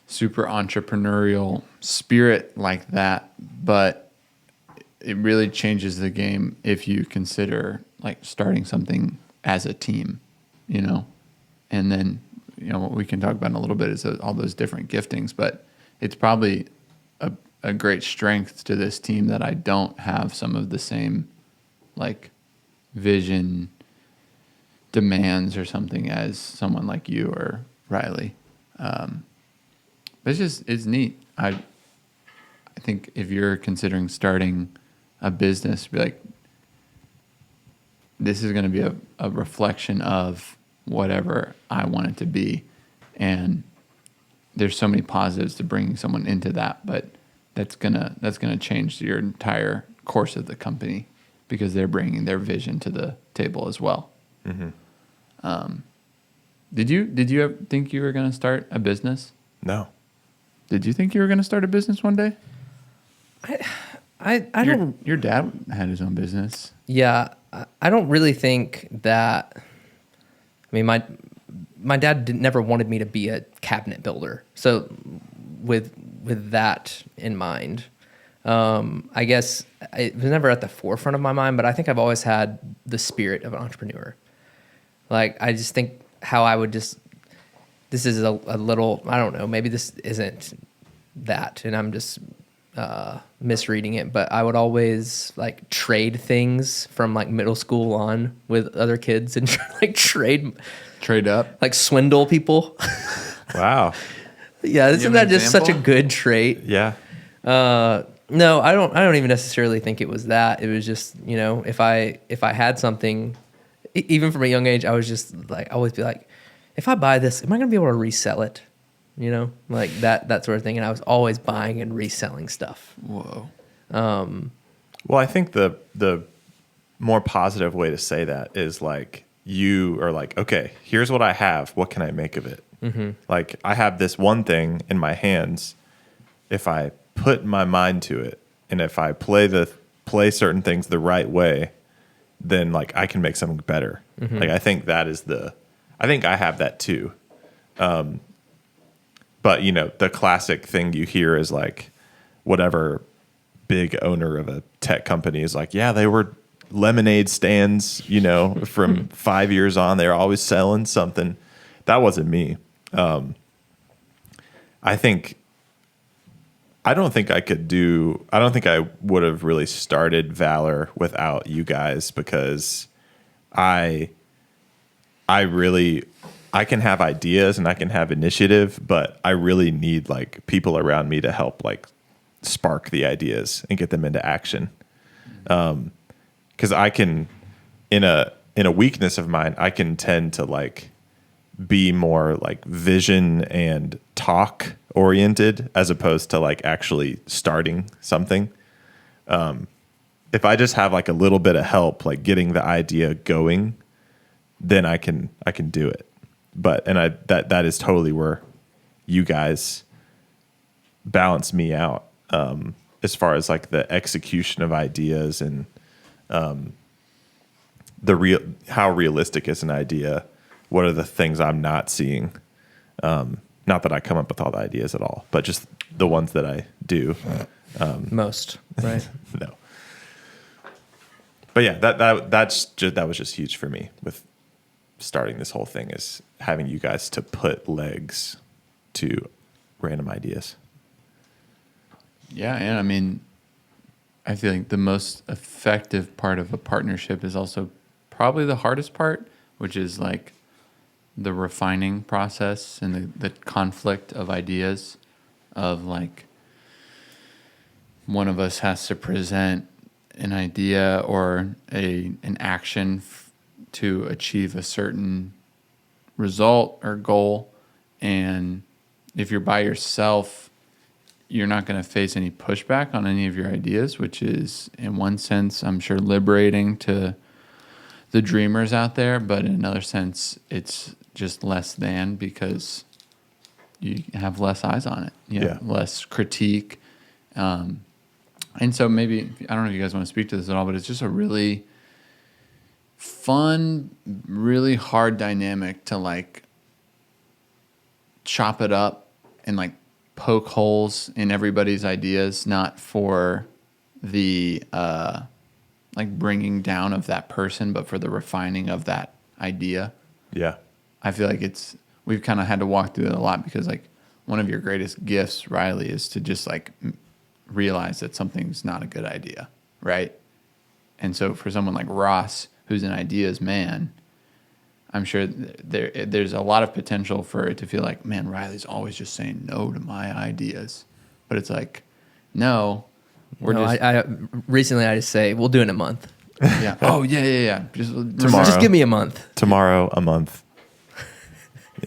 super entrepreneurial spirit like that, but it really changes the game if you consider starting something as a team, and then, what we can talk about in a little bit is all those different giftings, but it's probably a great strength to this team that I don't have some of the same vision demands or something as someone like you or Riley. But it's neat. I think if you're considering starting a business, be this is going to be a reflection of whatever I want it to be. And there's so many positives to bringing someone into that, but that's gonna change your entire course of the company because they're bringing their vision to the table as well. Mm-hmm. Did you ever think you were gonna start a business? No. Did you think you were gonna start a business one day? I don't. Your dad had his own business. Yeah, I don't really think that. I mean, my dad never wanted me to be a cabinet builder. So with that in mind, I guess it was never at the forefront of my mind, but I think I've always had the spirit of an entrepreneur. I just think how I would this is a little, I don't know, maybe this isn't that, and I'm just misreading it, but I would always trade things from middle school on with other kids and trade up, swindle people. Wow. Yeah, isn't that just such a good trait? Yeah. No, I don't even necessarily think it was that. It was just, if I had something, even from a young age, I was just like, I always be like, if I buy this, am I going to be able to resell it? You know, like that sort of thing. And I was always buying and reselling stuff. Whoa. Well, I think the more positive way to say that is like you are like, okay, here's what I have. What can I make of it? Mm-hmm. Like I have this one thing in my hands. If I put my mind to it, and if I play certain things the right way, then like I can make something better. Mm-hmm. Like I think that is I think I have that too. But you know, the classic thing you hear is like, whatever big owner of a tech company is like, yeah, they were lemonade stands, you know, from 5 years on, they're always selling something. That wasn't me. I don't think I would have really started Valor without you guys, because I can have ideas and I can have initiative, but I really need like people around me to help like spark the ideas and get them into action. Because I can, in a weakness of mine, I can tend to like be more like vision and talk oriented as opposed to like actually starting something. If I just have like a little bit of help, like getting the idea going, then I can do it. But that is totally where you guys balance me out, as far as like the execution of ideas and how realistic is an idea. What are the things I'm not seeing? Not that I come up with all the ideas at all, but just the ones that I do. Most, right? No. But yeah, that was just huge for me with starting this whole thing, is having you guys to put legs to random ideas. Yeah, and I mean, I feel like the most effective part of a partnership is also probably the hardest part, which is like the refining process and the conflict of ideas, of like one of us has to present an idea or an action to achieve a certain result or goal. And if you're by yourself, you're not going to face any pushback on any of your ideas, which is in one sense, I'm sure, liberating to the dreamers out there. But in another sense, it's just less than, because you have less eyes on it. You have less critique. And so maybe, I don't know if you guys want to speak to this at all, but it's just a really fun, really hard dynamic to like chop it up and like poke holes in everybody's ideas, not for the like bringing down of that person, but for the refining of that idea. Yeah. I feel like we've kind of had to walk through it a lot, because like one of your greatest gifts, Riley, is to just like realize that something's not a good idea, right? And so for someone like Ross, who's an ideas man, I'm sure there's a lot of potential for it to feel like, man, Riley's always just saying no to my ideas. But it's like, no, recently I just say, we'll do it in a month. Yeah. Oh, yeah. Tomorrow. Just give me a month. Tomorrow, a month.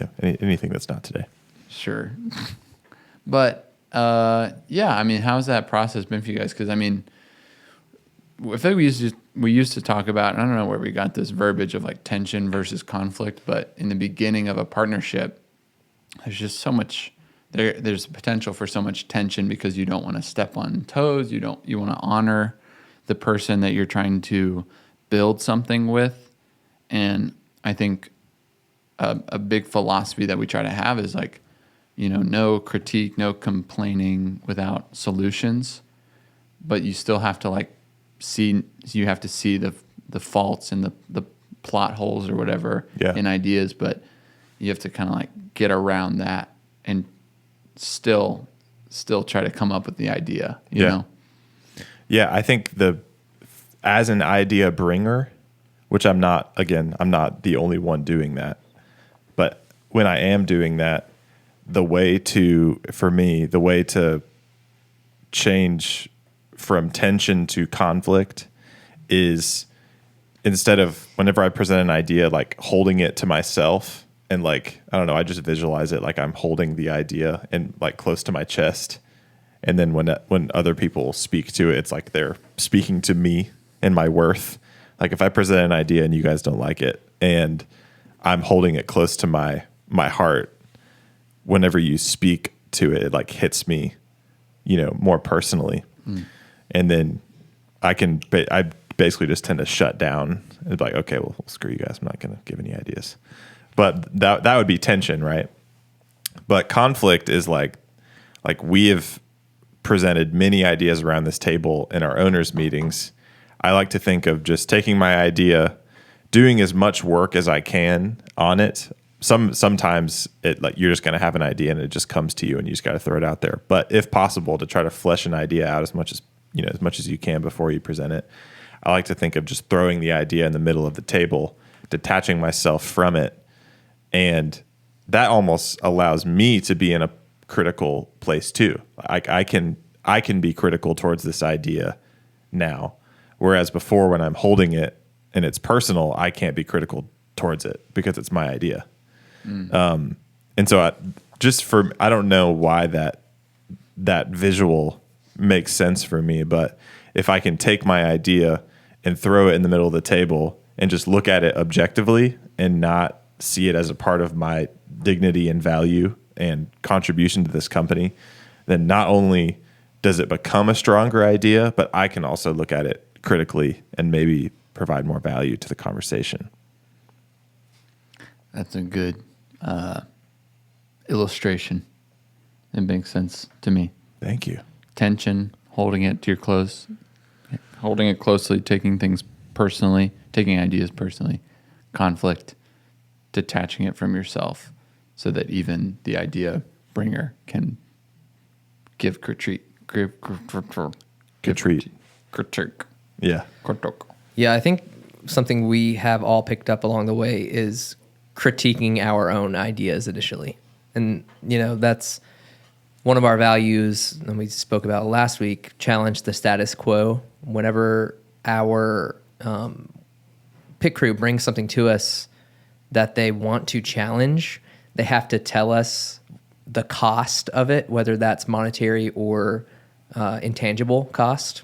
Yeah. Anything that's not today. Sure. But yeah, I mean, how's that process been for you guys? Because I mean, I feel like we used to talk about, and I don't know where we got this verbiage of like tension versus conflict, but in the beginning of a partnership, there's just so much there's potential for so much tension, because you don't want to step on toes. You want to honor the person that you're trying to build something with. And I think a big philosophy that we try to have is like, no critique, no complaining without solutions, but you still have to like see the faults and the plot holes or whatever in ideas, but you have to kind of like get around that and still try to come up with the idea, you know? Yeah, I think as an idea bringer, which I'm not the only one doing that, but when I am doing that, the way to change from tension to conflict is instead of whenever I present an idea, like holding it to myself and like, I don't know, I just visualize it like I'm holding the idea and like close to my chest. And then when other people speak to it, it's like they're speaking to me and my worth. Like if I present an idea and you guys don't like it and I'm holding it close to my heart, whenever you speak to it, it like hits me, more personally. And then I basically just tend to shut down and be like, okay, well, screw you guys. I'm not going to give any ideas. But that would be tension, right? But conflict is like we have presented many ideas around this table in our owners' meetings. I like to think of just taking my idea, doing as much work as I can on it. Sometimes it like you're just going to have an idea and it just comes to you and you just got to throw it out there. But if possible, to try to flesh an idea out as much as you can before you present it. I like to think of just throwing the idea in the middle of the table, detaching myself from it, and that almost allows me to be in a critical place too. I can be critical towards this idea now, whereas before when I'm holding it and it's personal, I can't be critical towards it because it's my idea. And so I don't know why that visual makes sense for me, but if I can take my idea and throw it in the middle of the table and just look at it objectively and not see it as a part of my dignity and value and contribution to this company, then not only does it become a stronger idea, but I can also look at it critically and maybe provide more value to the conversation. That's a good illustration. It makes sense to me. Thank you. Tension, holding it closely, taking things personally, taking ideas personally. Conflict, detaching it from yourself so that even the idea bringer can give critique. Yeah. Yeah, I think something we have all picked up along the way is critiquing our own ideas initially. And, that's one of our values, and we spoke about last week, challenge the status quo. Whenever our pit crew brings something to us that they want to challenge, they have to tell us the cost of it, whether that's monetary or intangible cost.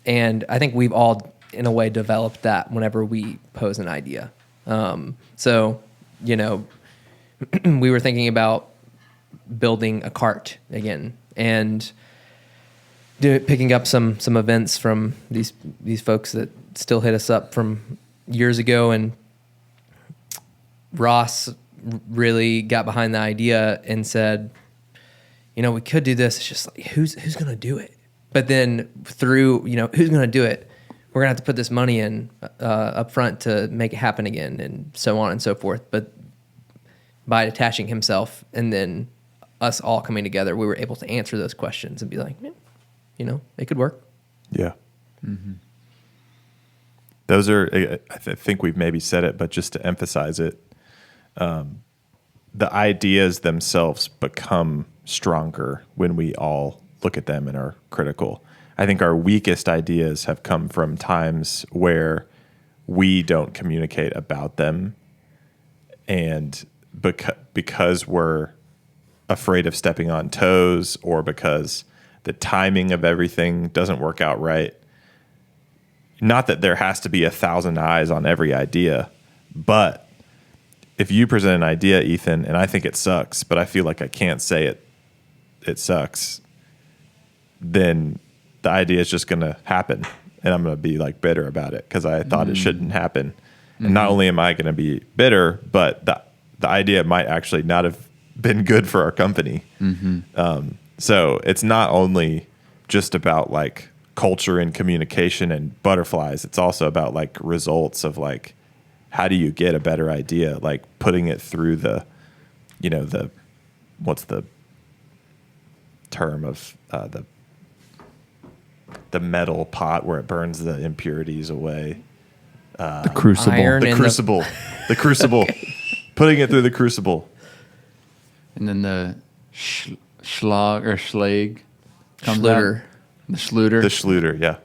And I think we've all, in a way, developed that whenever we pose an idea. We were thinking about building a cart again and picking up some events from these folks that still hit us up from years ago. And Ross really got behind the idea and said, we could do this. It's just like, who's going to do it? But then through, who's going to do it? We're going to have to put this money in up front to make it happen again, and so on and so forth. But by detaching himself and then us all coming together, we were able to answer those questions and be like, it could work. Yeah. Mm-hmm. Those are, I think we've maybe said it, but just to emphasize it, the ideas themselves become stronger when we all look at them and are critical. I think our weakest ideas have come from times where we don't communicate about them, and because we're afraid of stepping on toes, or because the timing of everything doesn't work out right. Not that there has to be 1,000 eyes on every idea, but if you present an idea, Ethan, and I think it sucks, but I feel like I can't say it sucks, then the idea is just going to happen, and I'm going to be like bitter about it because I thought it shouldn't happen. Mm-hmm. And not only am I going to be bitter, but the idea might actually not have been good for our company. Mm-hmm. So it's not only just about like culture and communication and butterflies. It's also about like results of like, how do you get a better idea? Like putting it through what's the term of the metal pot where it burns the impurities away. The crucible. The crucible. Putting it through the crucible. And then the schlag comes Schluter. out. The Schluter. The Schluter, yeah.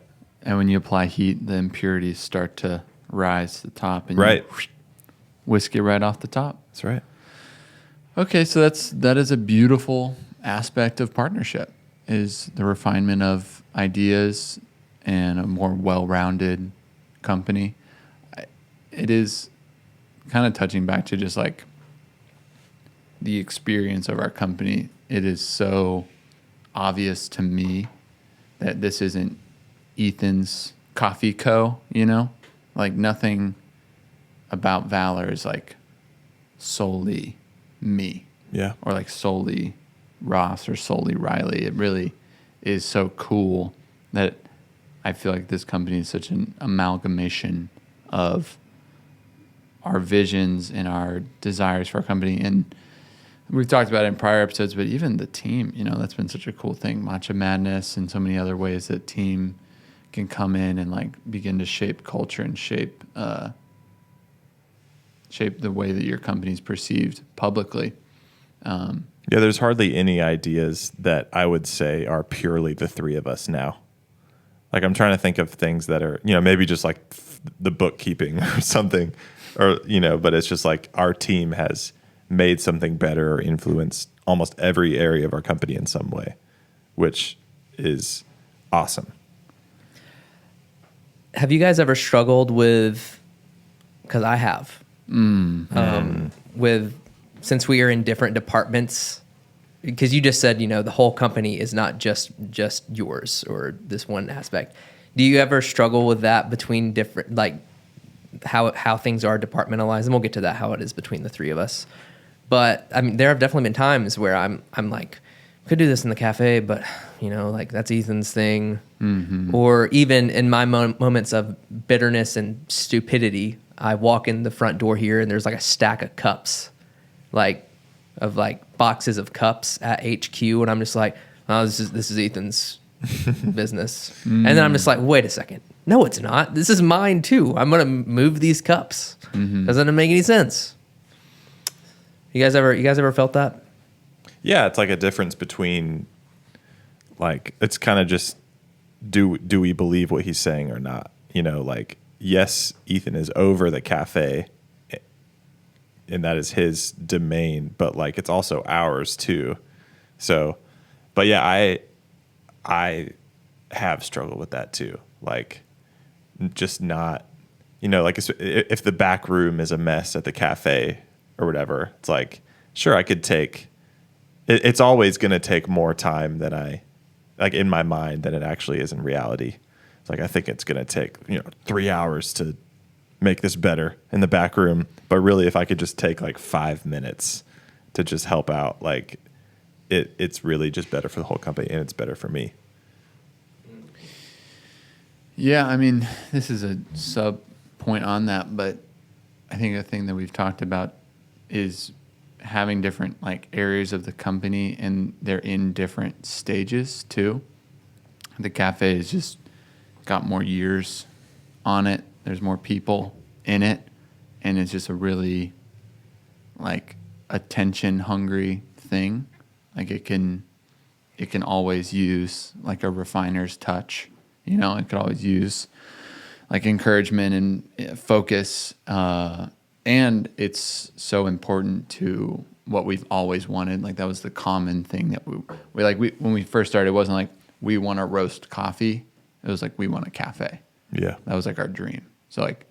And when you apply heat, the impurities start to rise to the top and Right. you whisk it right off the top. That's right. Okay, so that is a beautiful aspect of partnership, is the refinement of ideas and a more well-rounded company. It is kind of touching back to just like the experience of our company. It is so obvious to me that this isn't Ethan's Coffee Co., Like nothing about Valor is like solely me. Yeah. Or like solely Ross or solely Riley. It really is so cool that I feel like this company is such an amalgamation of our visions and our desires for our company. And we've talked about it in prior episodes, but even the team, that's been such a cool thing. Matcha Madness and so many other ways that team can come in and like begin to shape culture and shape the way that your company's perceived publicly. Yeah, there's hardly any ideas that I would say are purely the three of us now. Like I'm trying to think of things that are, maybe just like the bookkeeping or something, or, but it's just like our team has made something better or influenced almost every area of our company in some way, which is awesome. Have you guys ever struggled with, because I have, with, since we are in different departments, because you just said, the whole company is not just yours or this one aspect. Do you ever struggle with that between different, like how things are departmentalized? And we'll get to that, how it is between the three of us. But I mean, there have definitely been times where I'm like, could do this in the cafe, but like that's Ethan's thing. Mm-hmm. Or even in my moments of bitterness and stupidity, I walk in the front door here and there's like a stack of cups, like boxes of cups at HQ, and I'm just like, oh, this is Ethan's business. And then I'm just like, wait a second, no, it's not. This is mine too. I'm gonna move these cups. Doesn't make any sense. You guys ever felt that? Yeah, it's like a difference between, like, it's kind of just do we believe what he's saying or not? Like, yes, Ethan is over the cafe, and that is his domain, but like it's also ours too. So, but yeah, I have struggled with that too. Like, just not, like if the back room is a mess at the cafe or whatever, it's like, sure, I could take. It's always going to take more time than I, like in my mind, than it actually is in reality. It's like I think it's going to take 3 hours to make this better in the back room, but really, if I could just take like 5 minutes to just help out, like it's really just better for the whole company and it's better for me. Yeah, I mean, this is a sub point on that, but I think the thing that we've talked about is having different like areas of the company, and they're in different stages too. The cafe has just got more years on it. There's more people in it, and it's just a really like attention hungry thing. Like it can always use like a refiner's touch. It could always use like encouragement and focus. And it's so important to what we've always wanted. Like that was the common thing that we when we first started, it wasn't like we want to roast coffee. It was like we want a cafe. Yeah. That was like our dream. So like,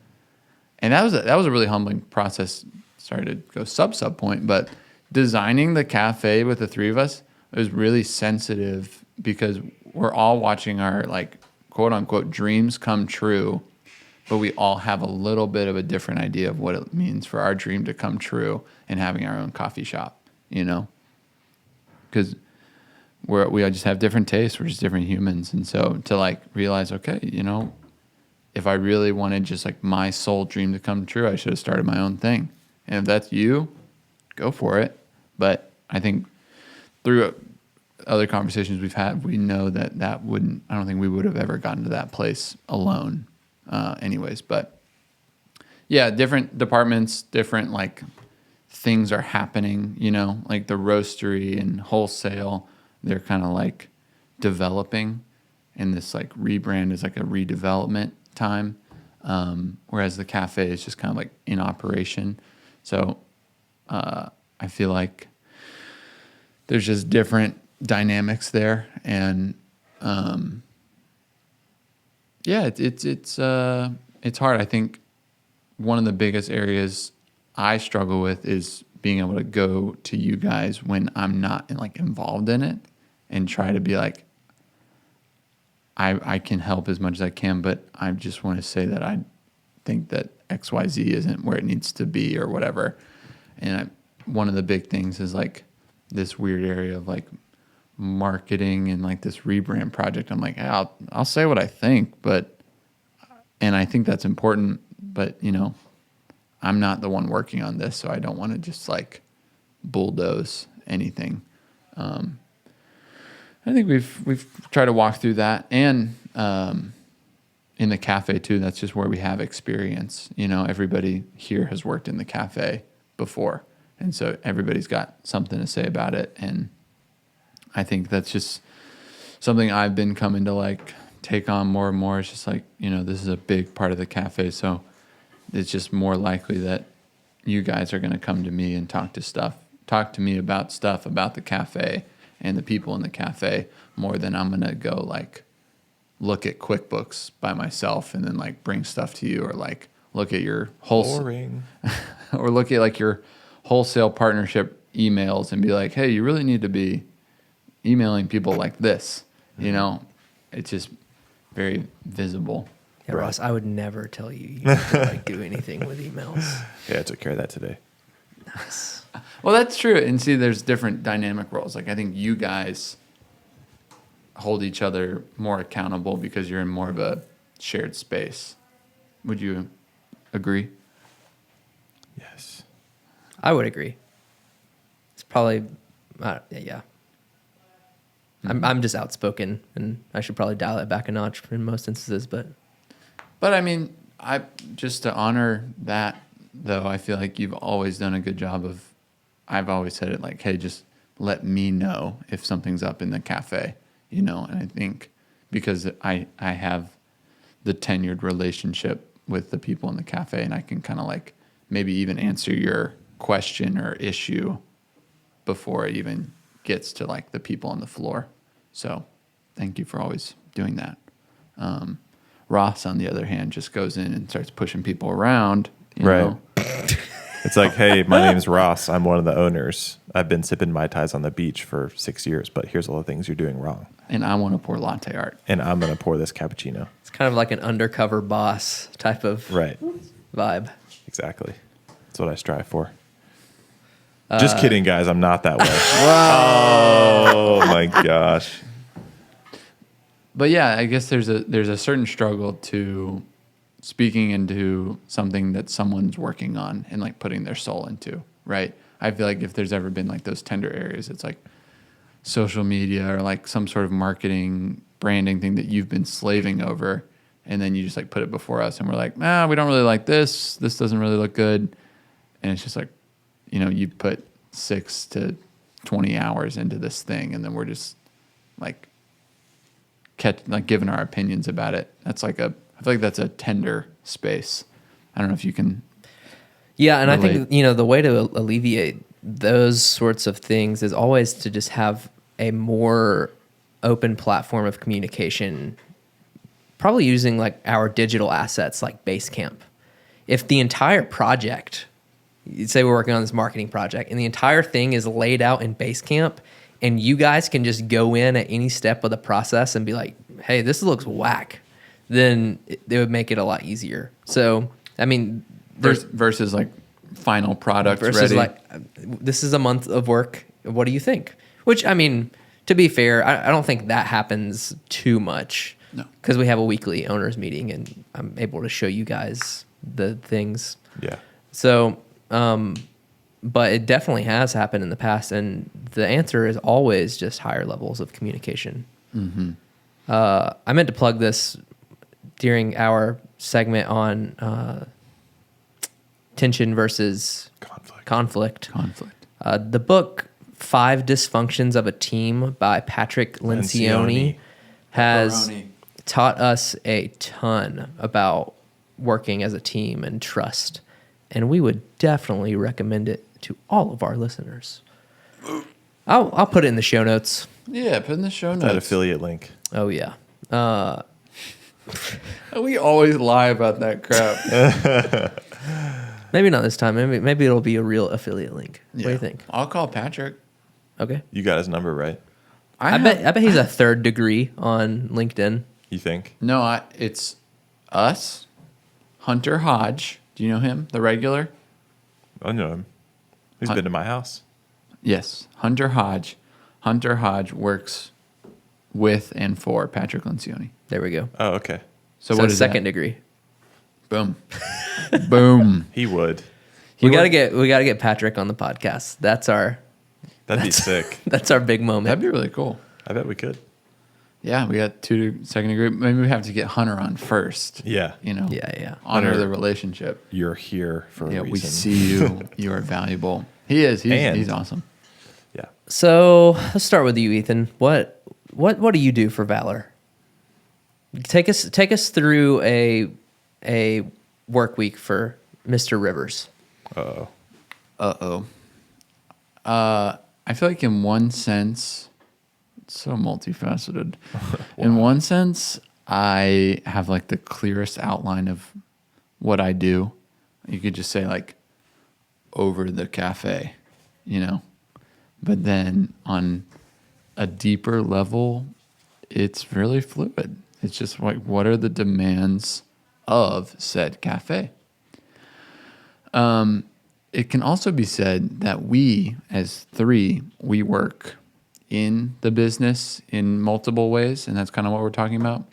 and that was a really humbling process. Sorry to go sub point, but designing the cafe with the three of us, it was really sensitive because we're all watching our like quote unquote dreams come true, but we all have a little bit of a different idea of what it means for our dream to come true and having our own coffee shop, because we all just have different tastes. We're just different humans. And so to like realize, okay, if I really wanted just like my sole dream to come true, I should have started my own thing. And if that's you, go for it. But I think through other conversations we've had, we know I don't think we would have ever gotten to that place alone. Anyways, but yeah, different departments, different like things are happening, like the roastery and wholesale, they're kind of like developing, and this like rebrand is like a redevelopment time. whereas the cafe is just kind of like in operation. So I feel like there's just different dynamics there, and yeah, it's hard. I think one of the biggest areas I struggle with is being able to go to you guys when I'm not like involved in it and try to be like, I can help as much as I can, but I just want to say that I think that XYZ isn't where it needs to be or whatever. And one of the big things is like this weird area of like marketing and like this rebrand project. I'm like, I'll say what I think, and I think that's important, but you know, I'm not the one working on this, so I don't want to just like bulldoze anything. I think we've tried to walk through that, and in the cafe too. That's just where we have experience. You know, everybody here has worked in the cafe before, and so everybody's got something to say about it. And I think that's just something I've been coming to like take on more and more. It's just like, you know, this is a big part of the cafe, so it's just more likely that you guys are going to come to me and talk to me about stuff about the cafe and the people in the cafe more than I'm going to go like look at QuickBooks by myself and then like bring stuff to you, or like look at your Boring. or look at like your wholesale partnership emails and be like, hey, you really need to be emailing people like this. You know, it's just very visible. Yeah, Ross, I would never tell you have to like do anything with emails. Yeah, I took care of that today. Nice. Well, that's true. And see, there's different dynamic roles. Like I think you guys hold each other more accountable because you're in more of a shared space. Would you agree? Yes. I would agree. It's probably, yeah. I'm just outspoken, and I should probably dial it back a notch in most instances. But I mean, I just to honor that though, I feel like you've always done a good job of. I've always said it like, hey, just let me know if something's up in the cafe, you know. And I think because I have the tenured relationship with the people in the cafe, and I can kind of like maybe even answer your question or issue before it even gets to like the people on the floor. So thank you for always doing that. Ross, on the other hand, just goes in and starts pushing people around. You know? It's like, hey, my name's Ross. I'm one of the owners. I've been sipping Mai Tais on the beach for 6 years, but here's all the things you're doing wrong. And I want to pour latte art. And I'm going to pour this cappuccino. it's kind of like an undercover boss type of vibe. Exactly. That's what I strive for. Just kidding, guys. I'm not that way. Oh, my gosh. But yeah, I guess there's a certain struggle to speaking into something that someone's working on and like putting their soul into, right? I feel like if there's ever been like those tender areas, it's like social media or like some sort of marketing branding thing that you've been slaving over, and then you just like put it before us and we're like, we don't really like this. This doesn't really look good. And it's just like, you know, you put 6 to 20 hours into this thing, and then we're just like giving our opinions about it. That's like I feel like that's a tender space. I don't know if you can. Yeah, and relate. I think, you know, the way to alleviate those sorts of things is always to just have a more open platform of communication, probably using like our digital assets like Basecamp. If the entire project, say we're working on this marketing project, and the entire thing is laid out in Basecamp, and you guys can just go in at any step of the process and be like, hey, this looks whack, then it would make it a lot easier. So, I mean, versus like final product versus ready. like, this is a month of work. What do you think? Which, I mean, to be fair, I don't think that happens too much. No. Because we have a weekly owners meeting, and I'm able to show you guys the things. Yeah. So, but it definitely has happened in the past, and the answer is always just higher levels of communication. Mm-hmm. I meant to plug this during our segment on tension versus conflict. The book 5 Dysfunctions of a Team by Patrick Lencioni has taught us a ton about working as a team and trust. And we would definitely recommend it to all of our listeners. I'll put it in the show notes. Yeah, put in the show notes. That affiliate link. Oh, yeah. We always lie about that crap. Maybe not this time. Maybe it'll be a real affiliate link. What do you think? I'll call Patrick. Okay. You got his number, right? I bet he's a third degree on LinkedIn. You think? No, it's us, Hunter Hodge. Do you know him, the regular? I know him. He's been to my house. Yes, Hunter Hodge. Hunter Hodge works with and for Patrick Lencioni. There we go. Oh, okay. So what is second that? degree. Boom. Boom. He would. We gotta get Patrick on the podcast. That'd be sick. That's our big moment. That'd be really cool. I bet we could. Yeah, we got 2 second degree. Maybe we have to get Hunter on first. Yeah. You know? Yeah. Honor Hunter, the relationship. You're here for a reason. We see you. You are valuable. He is. He's awesome. Yeah. So let's start with you, Ethan. What do you do for Valor? Take us through a work week for Mr. Rivers. Uh-oh. I feel like in one sense, it's so multifaceted. In one sense, I have like the clearest outline of what I do. You could just say like over the cafe, you know. But then on a deeper level, it's really fluid. It's just like, what are the demands of said cafe? It can also be said that we, as 3, we work in the business in multiple ways, and that's kind of what we're talking about.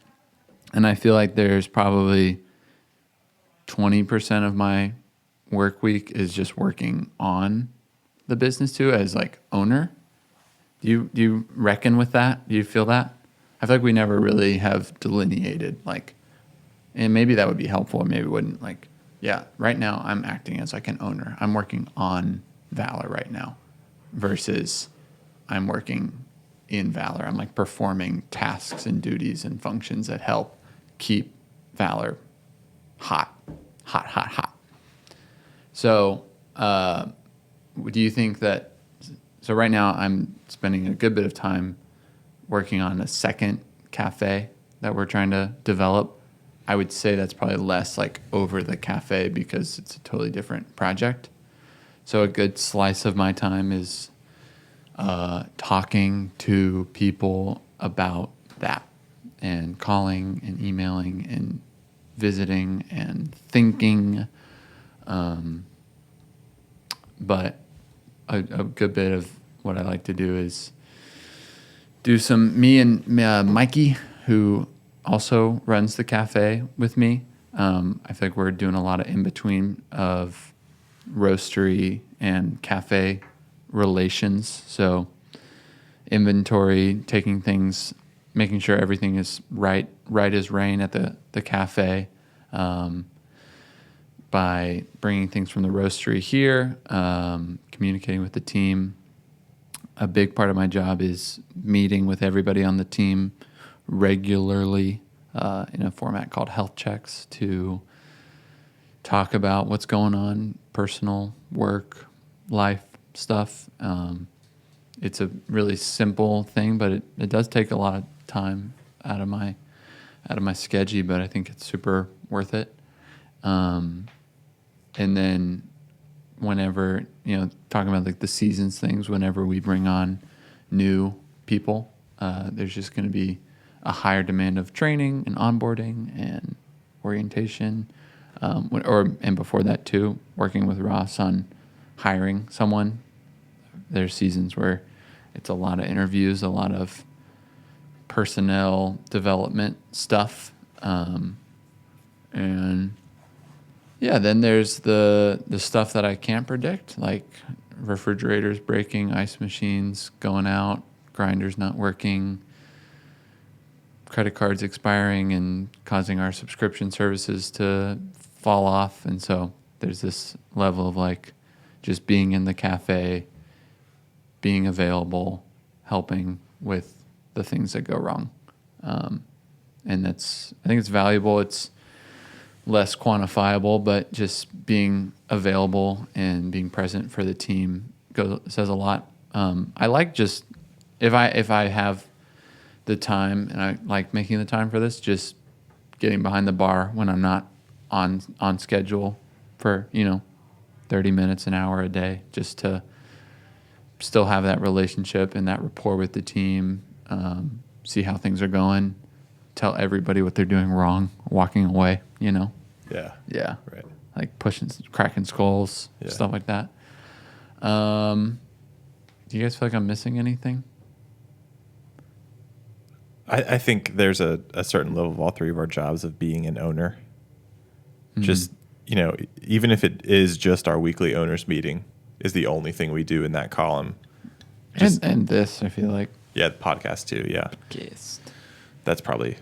And I feel like there's probably 20% of my work week is just working on the business too, as like owner. Do you reckon with that? Do you feel that? I feel like we never really have delineated like, and maybe that would be helpful, or maybe it wouldn't. Like, yeah, right now I'm acting as like an owner. I'm working on Valor right now, versus I'm working in Valor. I'm like performing tasks and duties and functions that help keep Valor hot. So, do you think that? So right now I'm spending a good bit of time working on a second cafe that we're trying to develop. I would say that's probably less like over the cafe because it's a totally different project. So a good slice of my time is talking to people about that, and calling and emailing and visiting and thinking. But a good bit of what I like to do is do me and Mikey, who also runs the cafe with me. I feel like we're doing a lot of in-between of roastery and cafe relations. So inventory, taking things, making sure everything is right as rain at the cafe, by bringing things from the roastery here, communicating with the team. A big part of my job is meeting with everybody on the team regularly in a format called health checks to talk about what's going on, personal, work, life stuff. It's a really simple thing, but it does take a lot of time out of my schedule, but I think it's super worth it. And then whenever, talking about like the seasons things, whenever we bring on new people, there's just going to be a higher demand of training and onboarding and orientation. And before that too, working with Ross on hiring someone. There's seasons where it's a lot of interviews, a lot of personnel development stuff. And yeah, then there's the stuff that I can't predict, like refrigerators breaking, ice machines going out, grinders not working, credit cards expiring and causing our subscription services to fall off. And so there's this level of like just being in the cafe, being available, helping with the things that go wrong. And I think it's valuable. It's less quantifiable, but just being available and being present for the team says a lot. I like just if I have the time, and I like making the time for this, just getting behind the bar when I'm not on schedule for 30 minutes, an hour a day, just to still have that relationship and that rapport with the team, see how things are going, tell everybody what they're doing wrong, walking away, Yeah. Yeah. Right. Like cracking skulls, Yeah. stuff like that. Do you guys feel like I'm missing anything? I think there's a certain level of all three of our jobs of being an owner. Mm-hmm. Just, even if it is just our weekly owners meeting is the only thing we do in that column. And this, I feel like. Yeah, the podcast too. Yeah. Guest. That's probably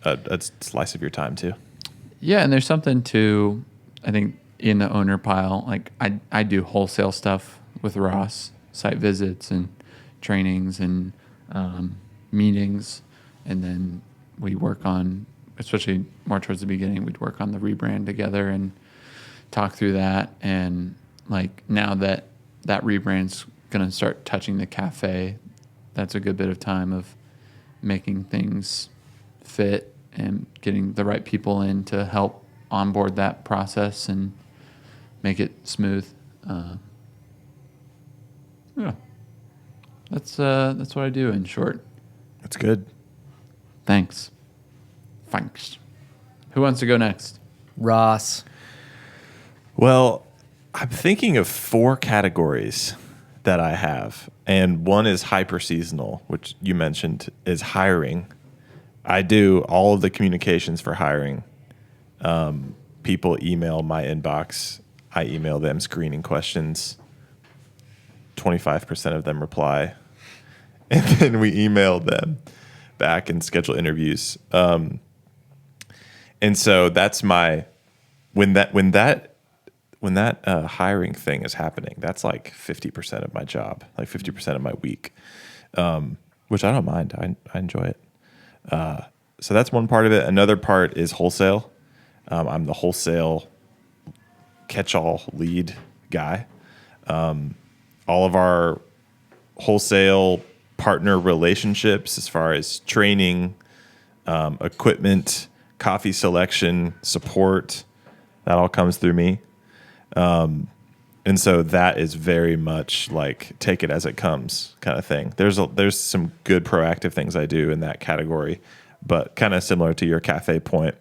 a slice of your time too. Yeah, and there's something to, I think, in the owner pile. Like I do wholesale stuff with Ross, site visits and trainings and meetings, and then we work on, especially more towards the beginning, we'd work on the rebrand together and talk through that. And like now that rebrand's going to start touching the cafe, that's a good bit of time of making things fit and getting the right people in to help onboard that process and make it smooth. Yeah, that's what I do in short. That's good. Thanks. Who wants to go next? Ross. Well, I'm thinking of 4 categories that I have, and one is hyper seasonal, which you mentioned is hiring. I do all of the communications for hiring. People email my inbox. I email them screening questions. 25% of them reply. And then we email them back and schedule interviews. And so that's when that hiring thing is happening, that's like 50% of my job, like 50% of my week, which I don't mind. I enjoy it. So that's one part of it. Another part is wholesale. I'm the wholesale catch-all lead guy. All of our wholesale partner relationships, as far as training, equipment, coffee selection, support, that all comes through me. And so that is very much like take it as it comes kind of thing. There's some good proactive things I do in that category, but kind of similar to your cafe point.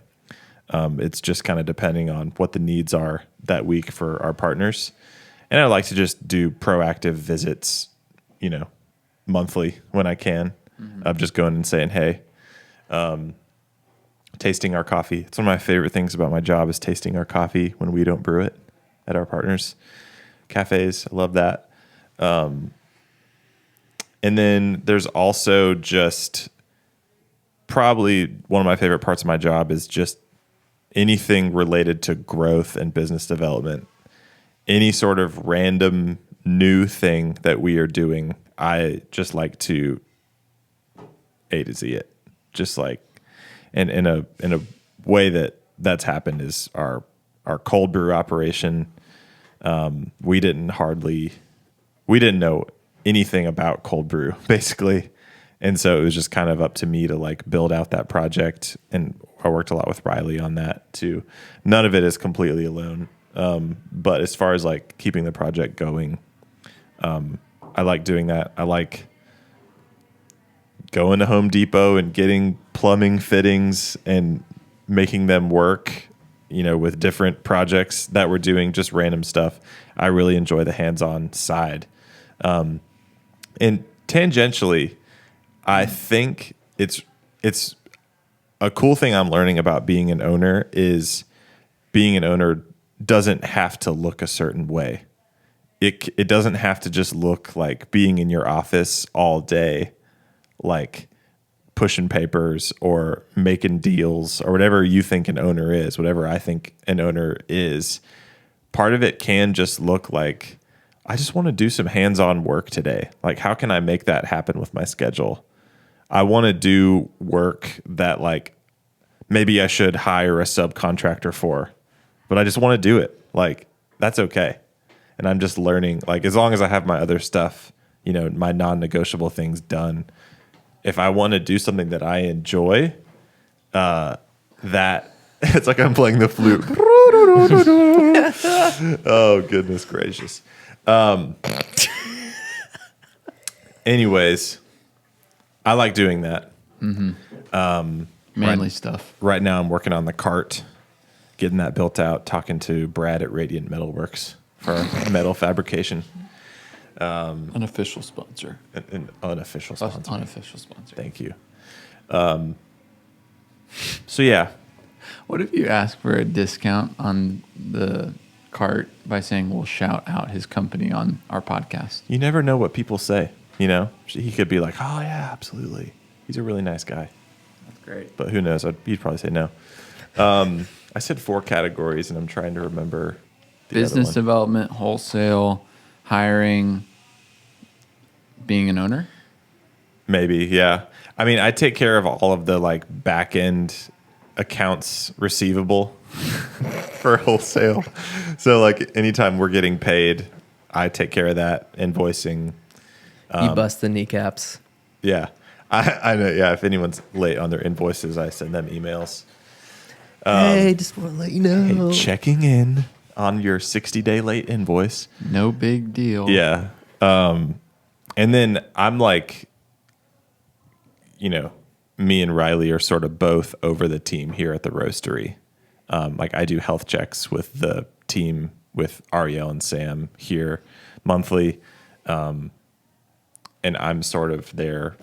It's just kind of depending on what the needs are that week for our partners. And I like to just do proactive visits, monthly when I can, of just going and saying, hey, tasting our coffee. It's one of my favorite things about my job is tasting our coffee when we don't brew it at our partners' cafes. I love that. And then there's also just probably one of my favorite parts of my job is just anything related to growth and business development. Any sort of random new thing that we are doing, I just like to A to Z it. Just like, and in a way that's happened is our cold brew operation. We didn't know anything about cold brew basically. And so it was just kind of up to me to like build out that project. And I worked a lot with Riley on that too. None of it is completely alone. But as far as like keeping the project going, I like doing that. I like going to Home Depot and getting plumbing fittings and making them work, with different projects that we're doing, just random stuff. I really enjoy the hands-on side. And tangentially, I think it's a cool thing I'm learning about being an owner is being an owner doesn't have to look a certain way. It doesn't have to just look like being in your office all day, like pushing papers or making deals or whatever you think an owner is, whatever I think an owner is. Part of it can just look like, I just want to do some hands-on work today. Like, how can I make that happen with my schedule? I want to do work that like maybe I should hire a subcontractor for, but I just want to do it. Like, that's okay. And I'm just learning, like, as long as I have my other stuff, you know, my non-negotiable things done, if I want to do something that I enjoy, that it's like I'm playing the flute. Oh, goodness gracious. Anyways, I like doing that. Manly stuff. Right now I'm working on the cart, getting that built out, talking to Brad at Radiant Metalworks for metal fabrication. Unofficial sponsor. An unofficial sponsor. Unofficial sponsor. Thank you. So yeah, What if you ask for a discount on the cart by saying we'll shout out his company on our podcast? you never know what people say. You know, he could be like, "Oh yeah, absolutely. He's a really nice guy." That's great. But who knows? He'd probably say no. I said 4 categories, and I'm trying to remember the Business other one. development, wholesale, hiring, being an owner. Maybe, yeah. I mean, I take care of all of the like back end accounts receivable for wholesale. So like anytime we're getting paid, I take care of that invoicing. You bust the kneecaps. Yeah, I know. Yeah, if anyone's late on their invoices, I send them emails. Hey, just want to let you know. Hey, checking in on your 60-day late invoice. No big deal. Yeah. And then I'm like, you know, me and Riley are sort of both over the team here at the roastery. Like I do health checks with the team with Ariel and Sam here monthly. And I'm sort of their,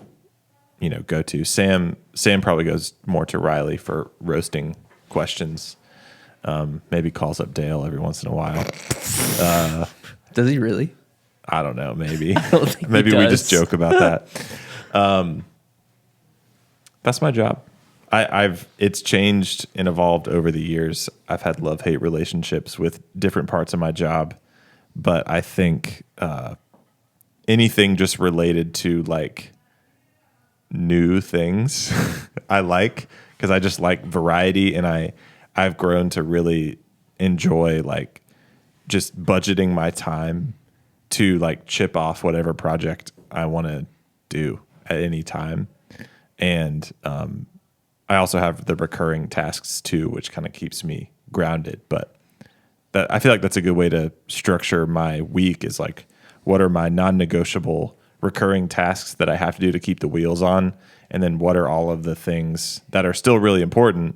you know, go-to. Sam probably goes more to Riley for roasting questions. Maybe calls up Dale every once in a while. Does he really? I don't know. Maybe. don't think he Maybe we does. just joke about that. That's my job. It's changed and evolved over the years. I've had love-hate relationships with different parts of my job, but I think anything just related to like new things I like, because I just like variety, and I've grown to really enjoy like just budgeting my time to like chip off whatever project I want to do at any time. And I also have the recurring tasks too, which kind of keeps me grounded. But I feel like that's a good way to structure my week, is like, what are my non-negotiable recurring tasks that I have to do to keep the wheels on? And then what are all of the things that are still really important,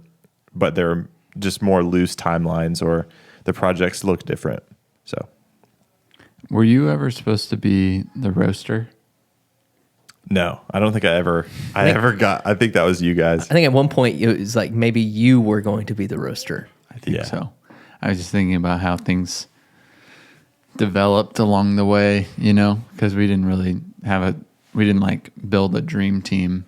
but they're just more loose timelines, or the projects look different. So, Were you ever supposed to be the roaster? no, I don't think I ever got. I think that was you guys. I think at one point it was like maybe you were going to be the roaster. I think Yeah. so. I was just thinking about how things developed along the way, you know, because we didn't really we didn't like build a dream team.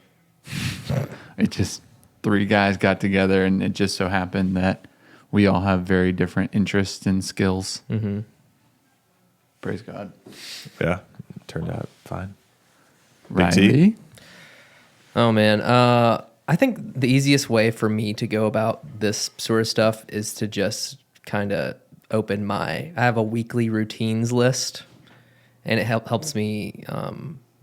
It just 3 guys got together, and it just so happened that we all have very different interests and skills. Mm-hmm. Praise God. Yeah, it turned out fine. Riley? T? Oh man, I think the easiest way for me to go about this sort of stuff is to just kind of open I have a weekly routines list, and it helps me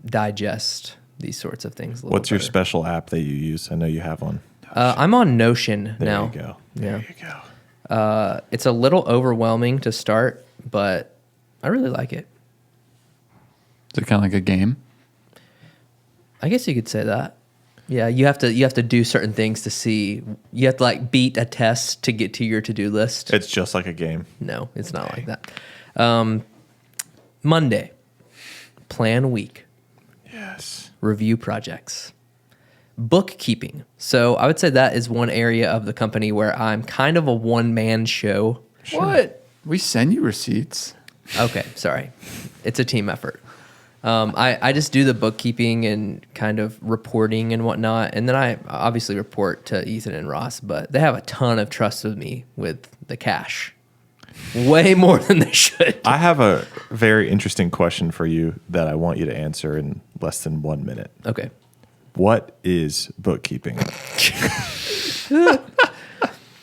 digest these sorts of things a little What's your better. special app that you use? I know you have one. I'm on Notion There now. you go. Yeah. There you go. It's a little overwhelming to start, but I really like it. Is it kind of like a game? I guess you could say that. Yeah, you have to do certain things to see. You have to like beat a test to get to your to-do list. It's just like a game. No, it's not like that. Monday, plan week, Yes. review projects, bookkeeping. So I would say that is one area of the company where I'm kind of a one-man show. What? We send you receipts. Okay, sorry. It's a team effort. I just do the bookkeeping and kind of reporting and whatnot. And then I obviously report to Ethan and Ross, but they have a ton of trust with me with the cash. Way more than they should. I have a very interesting question for you that I want you to answer in less than 1 minute. Okay. What is bookkeeping?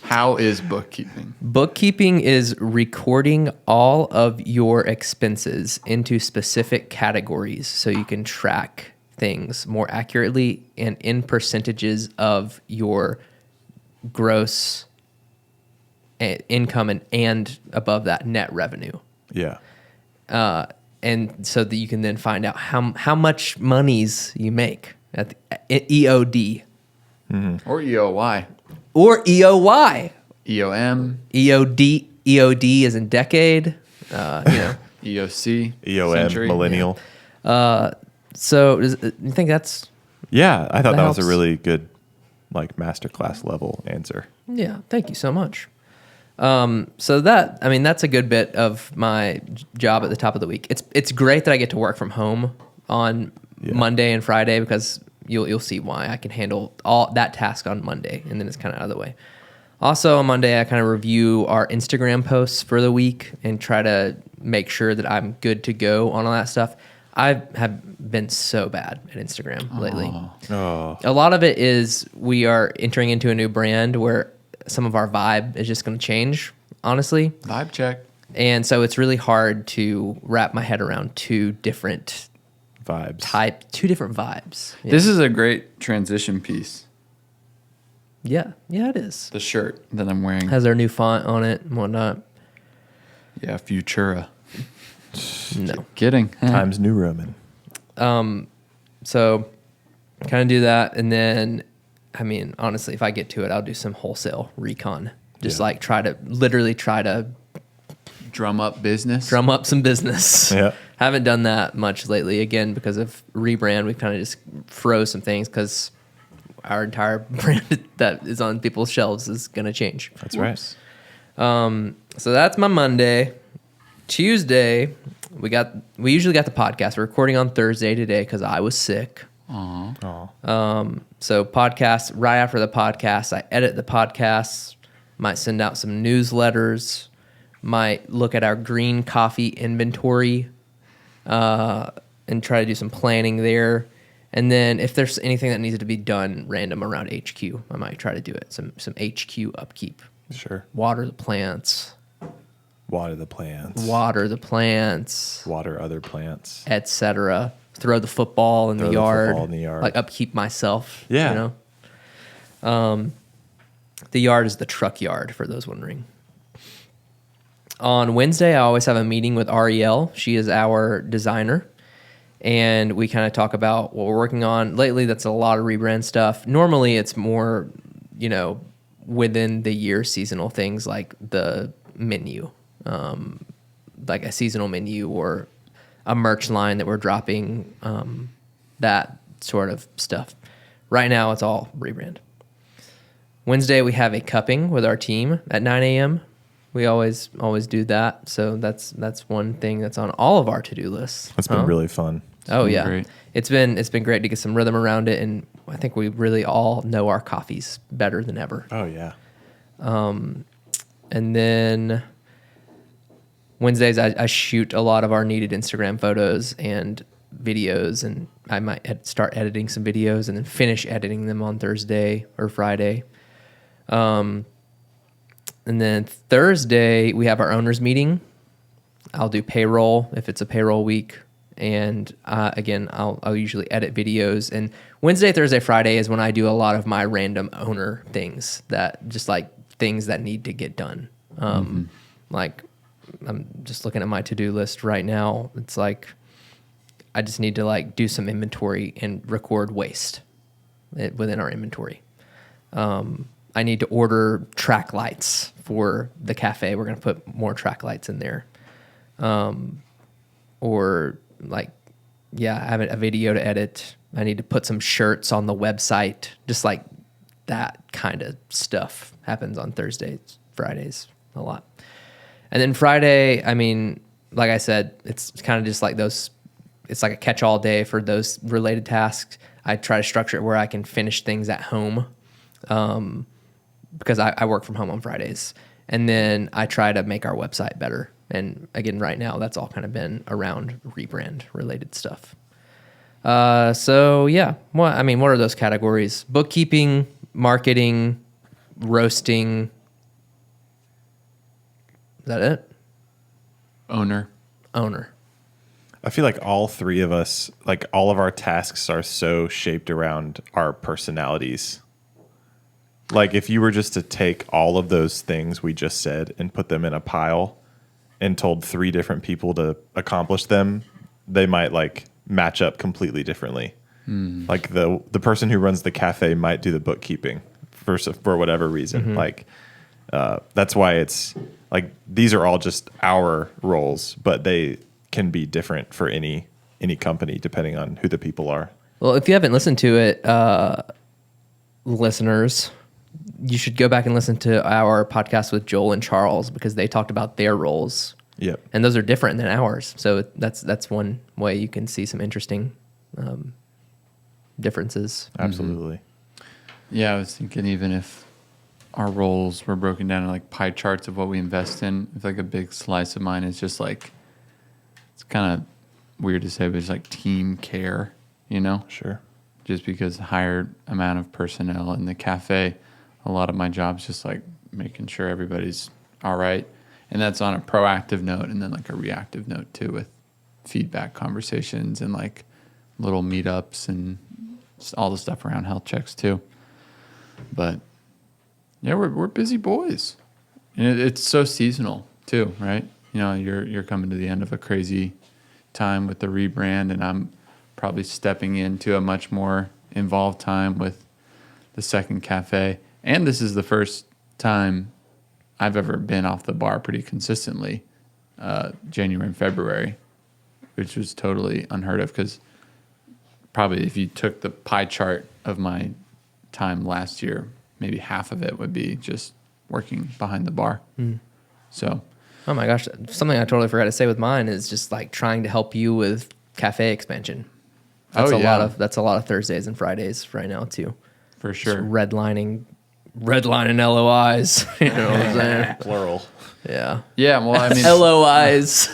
How is bookkeeping? Bookkeeping is recording all of your expenses into specific categories so you can track things more accurately and in percentages of your gross income and above that net revenue. Yeah. And so that you can then find out how much monies you make at the EOD Or EOY. or EOY. EOM. EOD is in decade. EOC. EOM, century. millennial. So you think that's Yeah, I thought That that was a helps. really good, like, masterclass level answer. yeah? Thank you so much. So that's a good bit of my job at the top of the week. It's great that I get to work from home on Monday and Friday because you'll see why. I can handle all that task on Monday and then it's kind of out of the way. Also on Monday, I kind of review our Instagram posts for the week and try to make sure that I'm good to go on all that stuff. I have been so bad at Instagram lately. Oh, A lot of it is we are entering into a new brand where some of our vibe is just going to change, honestly. Vibe check. And so it's really hard to wrap my head around two different vibes. vibes. Yeah. This is a great transition piece. Yeah, it is. The shirt that I'm wearing. Has our new font on it and whatnot. Yeah, Futura. No. Kidding. Times New Roman. So kind of do that. And then, I mean, honestly, if I get to it, I'll do some wholesale recon. Just Yeah. like try to Drum up business. drum up some business. Yeah. Haven't done that much lately. Again, because of rebrand, we've kind of just froze some things because our entire brand that is on people's shelves is going to change. That's right. So that's my Monday. Tuesday, we usually got the podcast. We're recording on Thursday today because I was sick. Oh, So podcast, right after the podcast, I edit the podcasts, might send out some newsletters, might look at our green coffee inventory and try to do some planning there. And then if there's anything that needs to be done random around HQ, I might try to do it. Some HQ upkeep. sure. Water the plants, Water the plants. water other plants, etc. Throw the football in Throw the the yard. football in the yard. Like upkeep myself. Yeah. You know? The yard is the truck yard, for those wondering. On Wednesday, I always have a meeting with Ariel. She is our designer. And we kind of talk about what we're working on. Lately, that's a lot of rebrand stuff. Normally, it's more, within the year seasonal things like the menu, like a seasonal menu or a merch line that we're dropping, that sort of stuff. Right now, it's all rebrand. Wednesday, we have a cupping with our team at 9 a.m. We always do that. So that's one thing that's on all of our to-do lists. That's been really fun. Oh been yeah, great. it's been great to get some rhythm around it, and I think we really all know our coffees better than ever. Oh, yeah. And then Wednesdays, I shoot a lot of our needed Instagram photos and videos, and I might start editing some videos and then finish editing them on Thursday or Friday. And then Thursday, we have our owners meeting. I'll do payroll if it's a payroll week. And again, I'll usually edit videos. And Wednesday, Thursday, Friday is when I do a lot of my random owner things that just like things that need to get done. Like I'm just looking at my to-do list right now. It's like I just need to like do some inventory and record waste within our inventory. I need to order track lights for the cafe. We're going to put more track lights in there. Or like, yeah, I have a video to edit. I need to put some shirts on the website. Just like that kind of stuff happens on Thursdays, Fridays a lot. And then Friday, I mean, like I said, it's kind of just like those, it's like a catch-all day for those related tasks. I try to structure it where I can finish things at home. Because I work from home on Fridays. And then I try to make our website better. And again, right now, that's all kind of been around rebrand related stuff. So yeah, what are those categories? Bookkeeping, marketing, roasting. Is that it? Owner. I feel like all three of us, like all of our tasks are so shaped around our personalities. Like if you were just to take all of those things we just said and put them in a pile and told three different people to accomplish them, they might like match up completely differently. Like the person who runs the cafe might do the bookkeeping for whatever reason. Like that's why it's like these are all just our roles, but they can be different for any company depending on who the people are. Well, if you haven't listened to it, listeners, you should go back and listen to our podcast with Joel and Charles because they talked about their roles. Yep. And those are different than ours. So that's one way you can see some interesting differences. Absolutely. Yeah, I was thinking even if our roles were broken down in like pie charts of what we invest in, if like a big slice of mine is just like, it's kind of weird to say, but it's like team care, you know? Sure. Just because higher amount of personnel in the cafe, a lot of my job's just like making sure everybody's all right. And that's on a proactive note and then like a reactive note too with feedback conversations and like little meetups and just all the stuff around health checks too. But yeah, we're busy boys. And it's so seasonal too, right? You know, you're coming to the end of a crazy time with the rebrand and I'm probably stepping into a much more involved time with the second cafe. And this is the first time I've ever been off the bar pretty consistently, January and February, which was totally unheard of because probably if you took the pie chart of my time last year, maybe half of it would be just working behind the bar. So, Oh my gosh, something I totally forgot to say with mine is just like trying to help you with cafe expansion. That's a lot of Thursdays and Fridays right now too. for sure. Just redlining LOIs. You know what I'm saying? Plural. Yeah. Yeah, well, I mean, LOIs.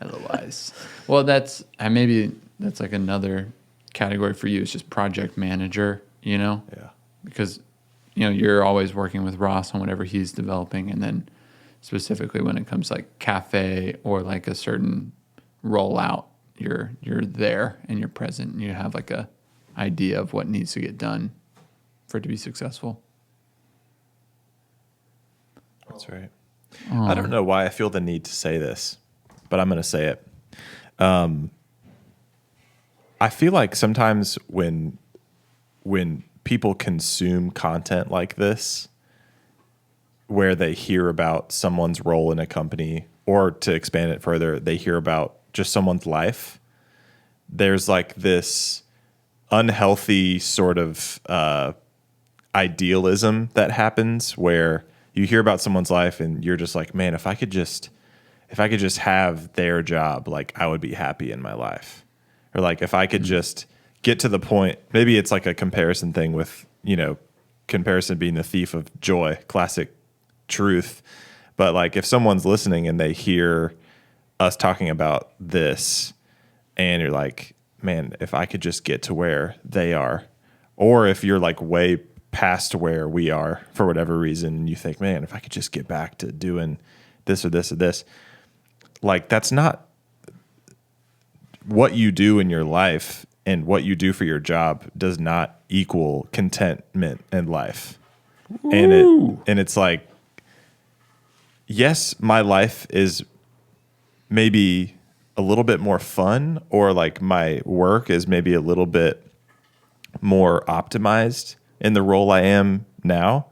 otherwise. Well, that's like another category for you. It's just project manager, you know? Yeah. Because, you know, you're always working with Ross on whatever he's developing. And then specifically when it comes to like cafe or like a certain rollout, you're there and you're present and you have like a idea of what needs to get done for it to be successful. That's right. I don't know why I feel the need to say this, but I'm going to say it. I feel like sometimes when people consume content like this, where they hear about someone's role in a company, or to expand it further, they hear about just someone's life, there's like this unhealthy sort of idealism that happens where you hear about someone's life and you're just like, man, if I could just have their job, like I would be happy in my life. Or like if I could just get to the point, maybe it's like a comparison thing with, you know, comparison being the thief of joy, classic truth. But like if someone's listening and they hear us talking about this and you're like, man, if I could just get to where they are, or if you're like way past where we are for whatever reason, and you think, man, if I could just get back to doing this or this or this, like that's not what you do in your life, and what you do for your job does not equal contentment in life. And it's like, yes, my life is maybe a little bit more fun, or like my work is maybe a little bit more optimized in the role I am now.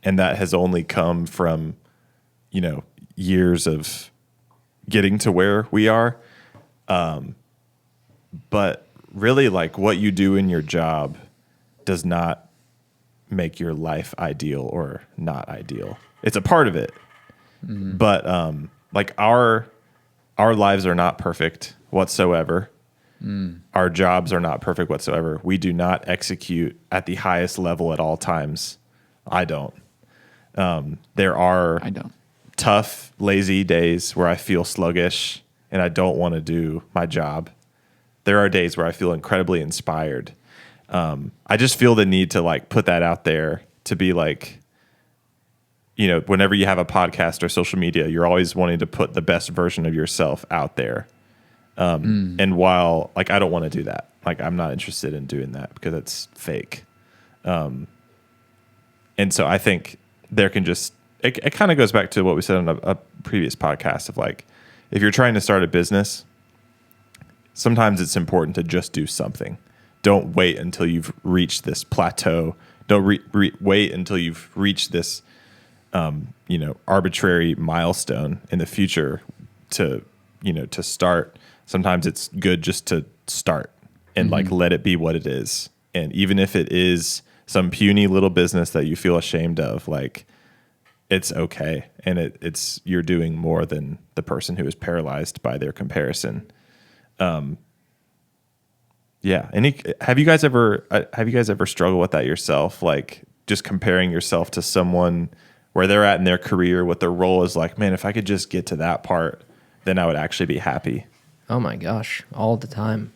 And that has only come from, you know, years of getting to where we are. But really, like what you do in your job does not make your life ideal or not ideal. It's a part of it. But like our lives are not perfect whatsoever. Our jobs are not perfect whatsoever. We do not execute at the highest level at all times. I don't. There are tough, lazy days where I feel sluggish and I don't want to do my job. There are days where I feel incredibly inspired. I just feel the need to like put that out there to be like, whenever you have a podcast or social media, you're always wanting to put the best version of yourself out there. And while like, I don't want to do that. Like, I'm not interested in doing that because it's fake. And so I think there can just, it kind of goes back to what we said on a previous podcast of like, if you're trying to start a business, sometimes it's important to just do something. Don't wait until you've reached this plateau. Don't wait until you've reached this, arbitrary milestone in the future to start. Sometimes it's good just to start and like let it be what it is. And even if it is some puny little business that you feel ashamed of, like, it's okay. And it's you're doing more than the person who is paralyzed by their comparison. Yeah. Have you guys ever struggled with that yourself? Like just comparing yourself to someone where they're at in their career, what their role is like, man, if I could just get to that part, then I would actually be happy. Oh my gosh, all the time.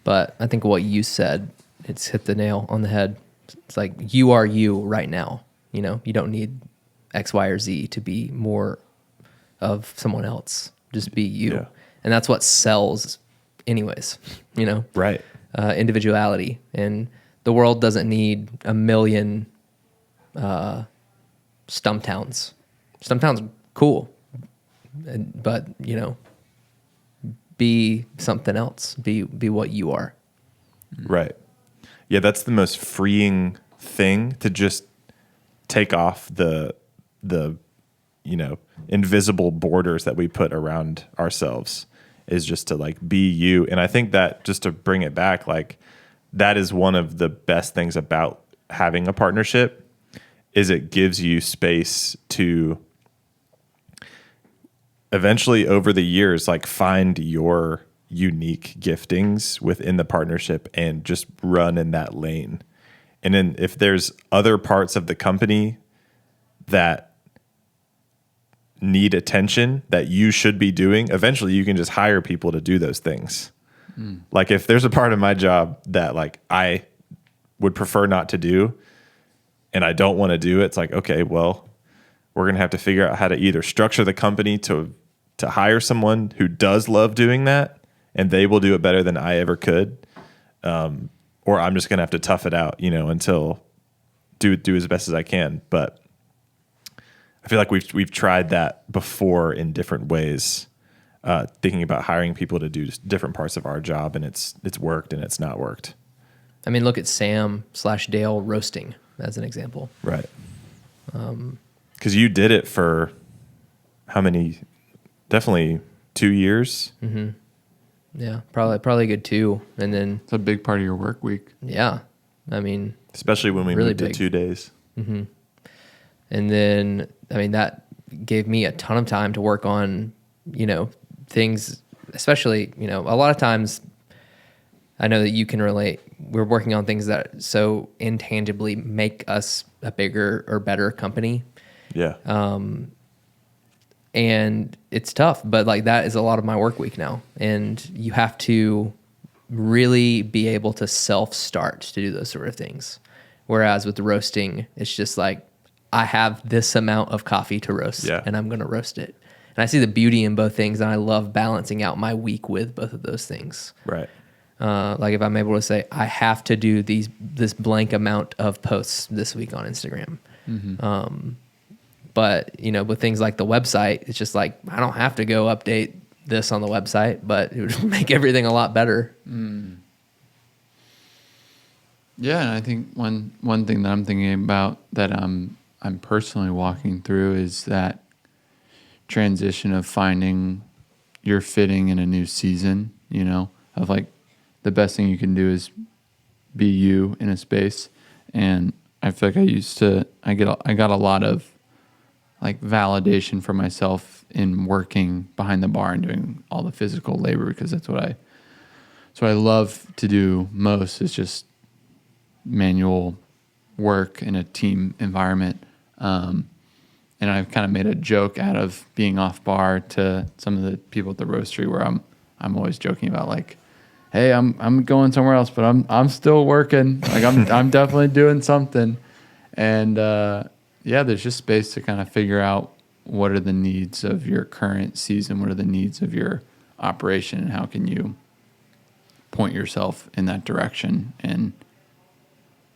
But I think what you said, it's hit the nail on the head. It's like, you are you right now. You don't need X, Y, or Z to be more of someone else. Just be you. Yeah. And that's what sells anyways, Right. Individuality. And the world doesn't need a million Stumptowns. Stumptown's cool, but be something else. Be what you are. Right. Yeah, that's the most freeing thing, to just take off the invisible borders that we put around ourselves, is just to like be you. And I think that, just to bring it back, like that is one of the best things about having a partnership, is it gives you space to eventually over the years, like find your unique giftings within the partnership and just run in that lane. And then if there's other parts of the company that need attention that you should be doing, eventually you can just hire people to do those things. Like if there's a part of my job that like I would prefer not to do and I don't want to do it, it's like, okay, well, we're going to have to figure out how to either structure the company to hire someone who does love doing that and they will do it better than I ever could. Or I'm just going to have to tough it out, until do as best as I can. But I feel like we've tried that before in different ways, thinking about hiring people to do different parts of our job, and it's worked and it's not worked. I mean, look at Sam/Dale roasting as an example. Right. Because you did it for how many? Definitely 2 years. Mm-hmm. Yeah, probably a good 2. And then it's a big part of your work week. Yeah. I mean, especially when we really moved big. to 2 days. Mm-hmm. And then, I mean, that gave me a ton of time to work on, things, especially, a lot of times I know that you can relate. We're working on things that so intangibly make us a bigger or better company. Yeah. And it's tough, but like that is a lot of my work week now. And you have to really be able to self-start to do those sort of things. Whereas with the roasting, it's just like, I have this amount of coffee to roast and I'm going to roast it. And I see the beauty in both things, and I love balancing out my week with both of those things. Right. Like if I'm able to say, I have to do this blank amount of posts this week on Instagram. Mm-hmm. But, with things like the website, it's just like, I don't have to go update this on the website, but it would make everything a lot better. Mm. Yeah, and I think one thing that I'm thinking about that I'm personally walking through is that transition of finding your fitting in a new season, of like the best thing you can do is be you in a space. And I feel like I got a lot of like validation for myself in working behind the bar and doing all the physical labor, because that's what I love to do most, is just manual work in a team environment. And I've kind of made a joke out of being off bar to some of the people at the roastery, where I'm always joking about like, hey, I'm going somewhere else, but I'm still working. Like I'm definitely doing something. And yeah, there's just space to kind of figure out what are the needs of your current season, what are the needs of your operation, and how can you point yourself in that direction and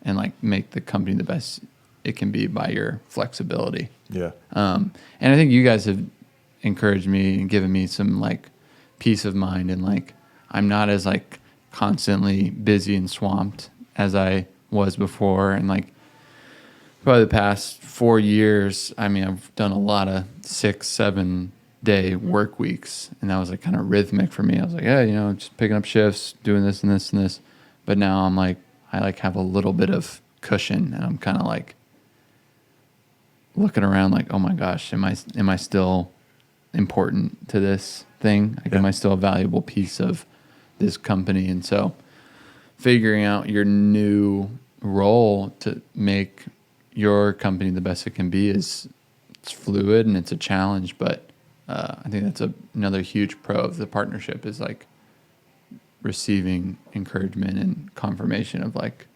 like make the company the best it can be by your flexibility. Yeah. And I think you guys have encouraged me and given me some like peace of mind, and like I'm not as like constantly busy and swamped as I was before. And like probably the past 4 years, I mean, I've done a lot of 6-7 day work weeks, and that was like kind of rhythmic for me. I was like, yeah, just picking up shifts, doing this and this and this. But now I'm like, I like have a little bit of cushion, and I'm kind of like looking around like, oh my gosh, am I still important to this thing? Like, am I still a valuable piece of this company? And so figuring out your new role to make your company the best it can be it's fluid and it's a challenge, but I think that's another huge pro of the partnership is like receiving encouragement and confirmation of like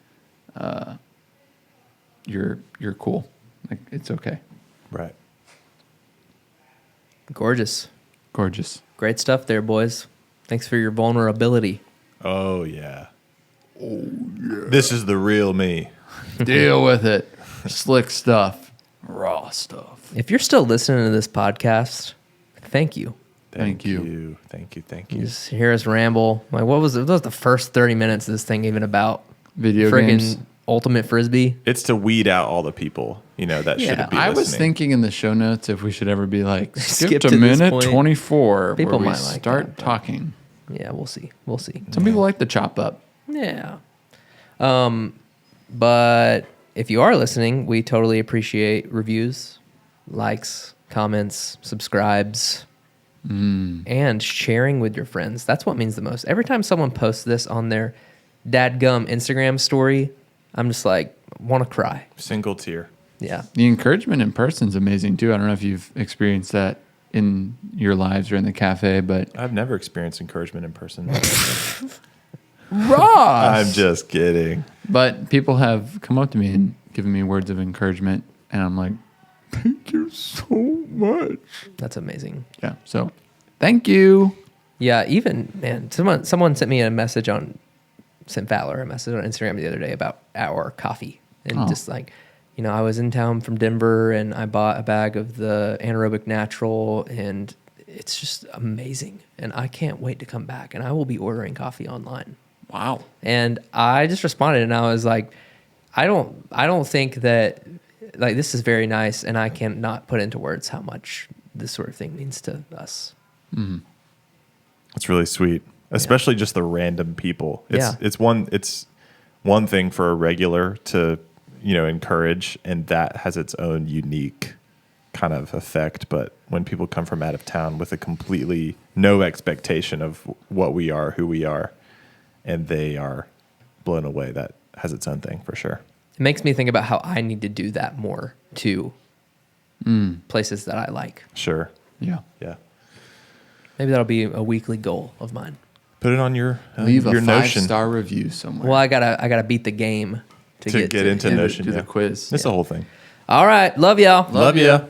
you're cool, like it's okay. Right. Gorgeous. Great stuff there, boys. Thanks for your vulnerability. Oh yeah. This is the real me. Deal with it. Slick stuff, raw stuff. If you're still listening to this podcast, thank you. Thank you. Thank you. You just hear us ramble. Like, what was the first 30 minutes of this thing even about? Video Friggin' games. Ultimate Frisbee. It's to weed out all the people, that shouldn't be I listening. was thinking in the show notes if we should ever be like Skip skip to to this minute point. 24 People where we might like start that, but- talking. Yeah, we'll see. Some people like the chop up. Yeah. But if you are listening, we totally appreciate reviews, likes, comments, subscribes, and sharing with your friends. That's what means the most. Every time someone posts this on their dadgum Instagram story, I'm just like, want to cry. Single tear. Yeah. The encouragement in person is amazing too. I don't know if you've experienced that in your lives or in the cafe, but I've never experienced encouragement in person. Ross. I'm just kidding. But people have come up to me and given me words of encouragement, and I'm like, thank you so much. That's amazing. Yeah. So, thank you. Yeah, even, man, someone sent Valor a message on Instagram the other day about our coffee. And just like, I was in town from Denver and I bought a bag of the Anaerobic Natural, and it's just amazing. And I can't wait to come back, and I will be ordering coffee online. Wow. And I just responded and I was like, I don't think that, like, this is very nice, and I cannot put into words how much this sort of thing means to us. Mm-hmm. It's really sweet, especially just the random people. It's one thing for a regular to, encourage, and that has its own unique kind of effect. But when people come from out of town with a completely no expectation of what we are, who we are, and they are blown away, that has its own thing for sure. It makes me think about how I need to do that more to places that I like. Sure. Yeah. Yeah. Maybe that'll be a weekly goal of mine. Put it on your Leave your a Notion 5-star review somewhere. Well, I gotta beat the game to to get into do Notion. the quiz. It's the whole thing. All right, love y'all. Love ya.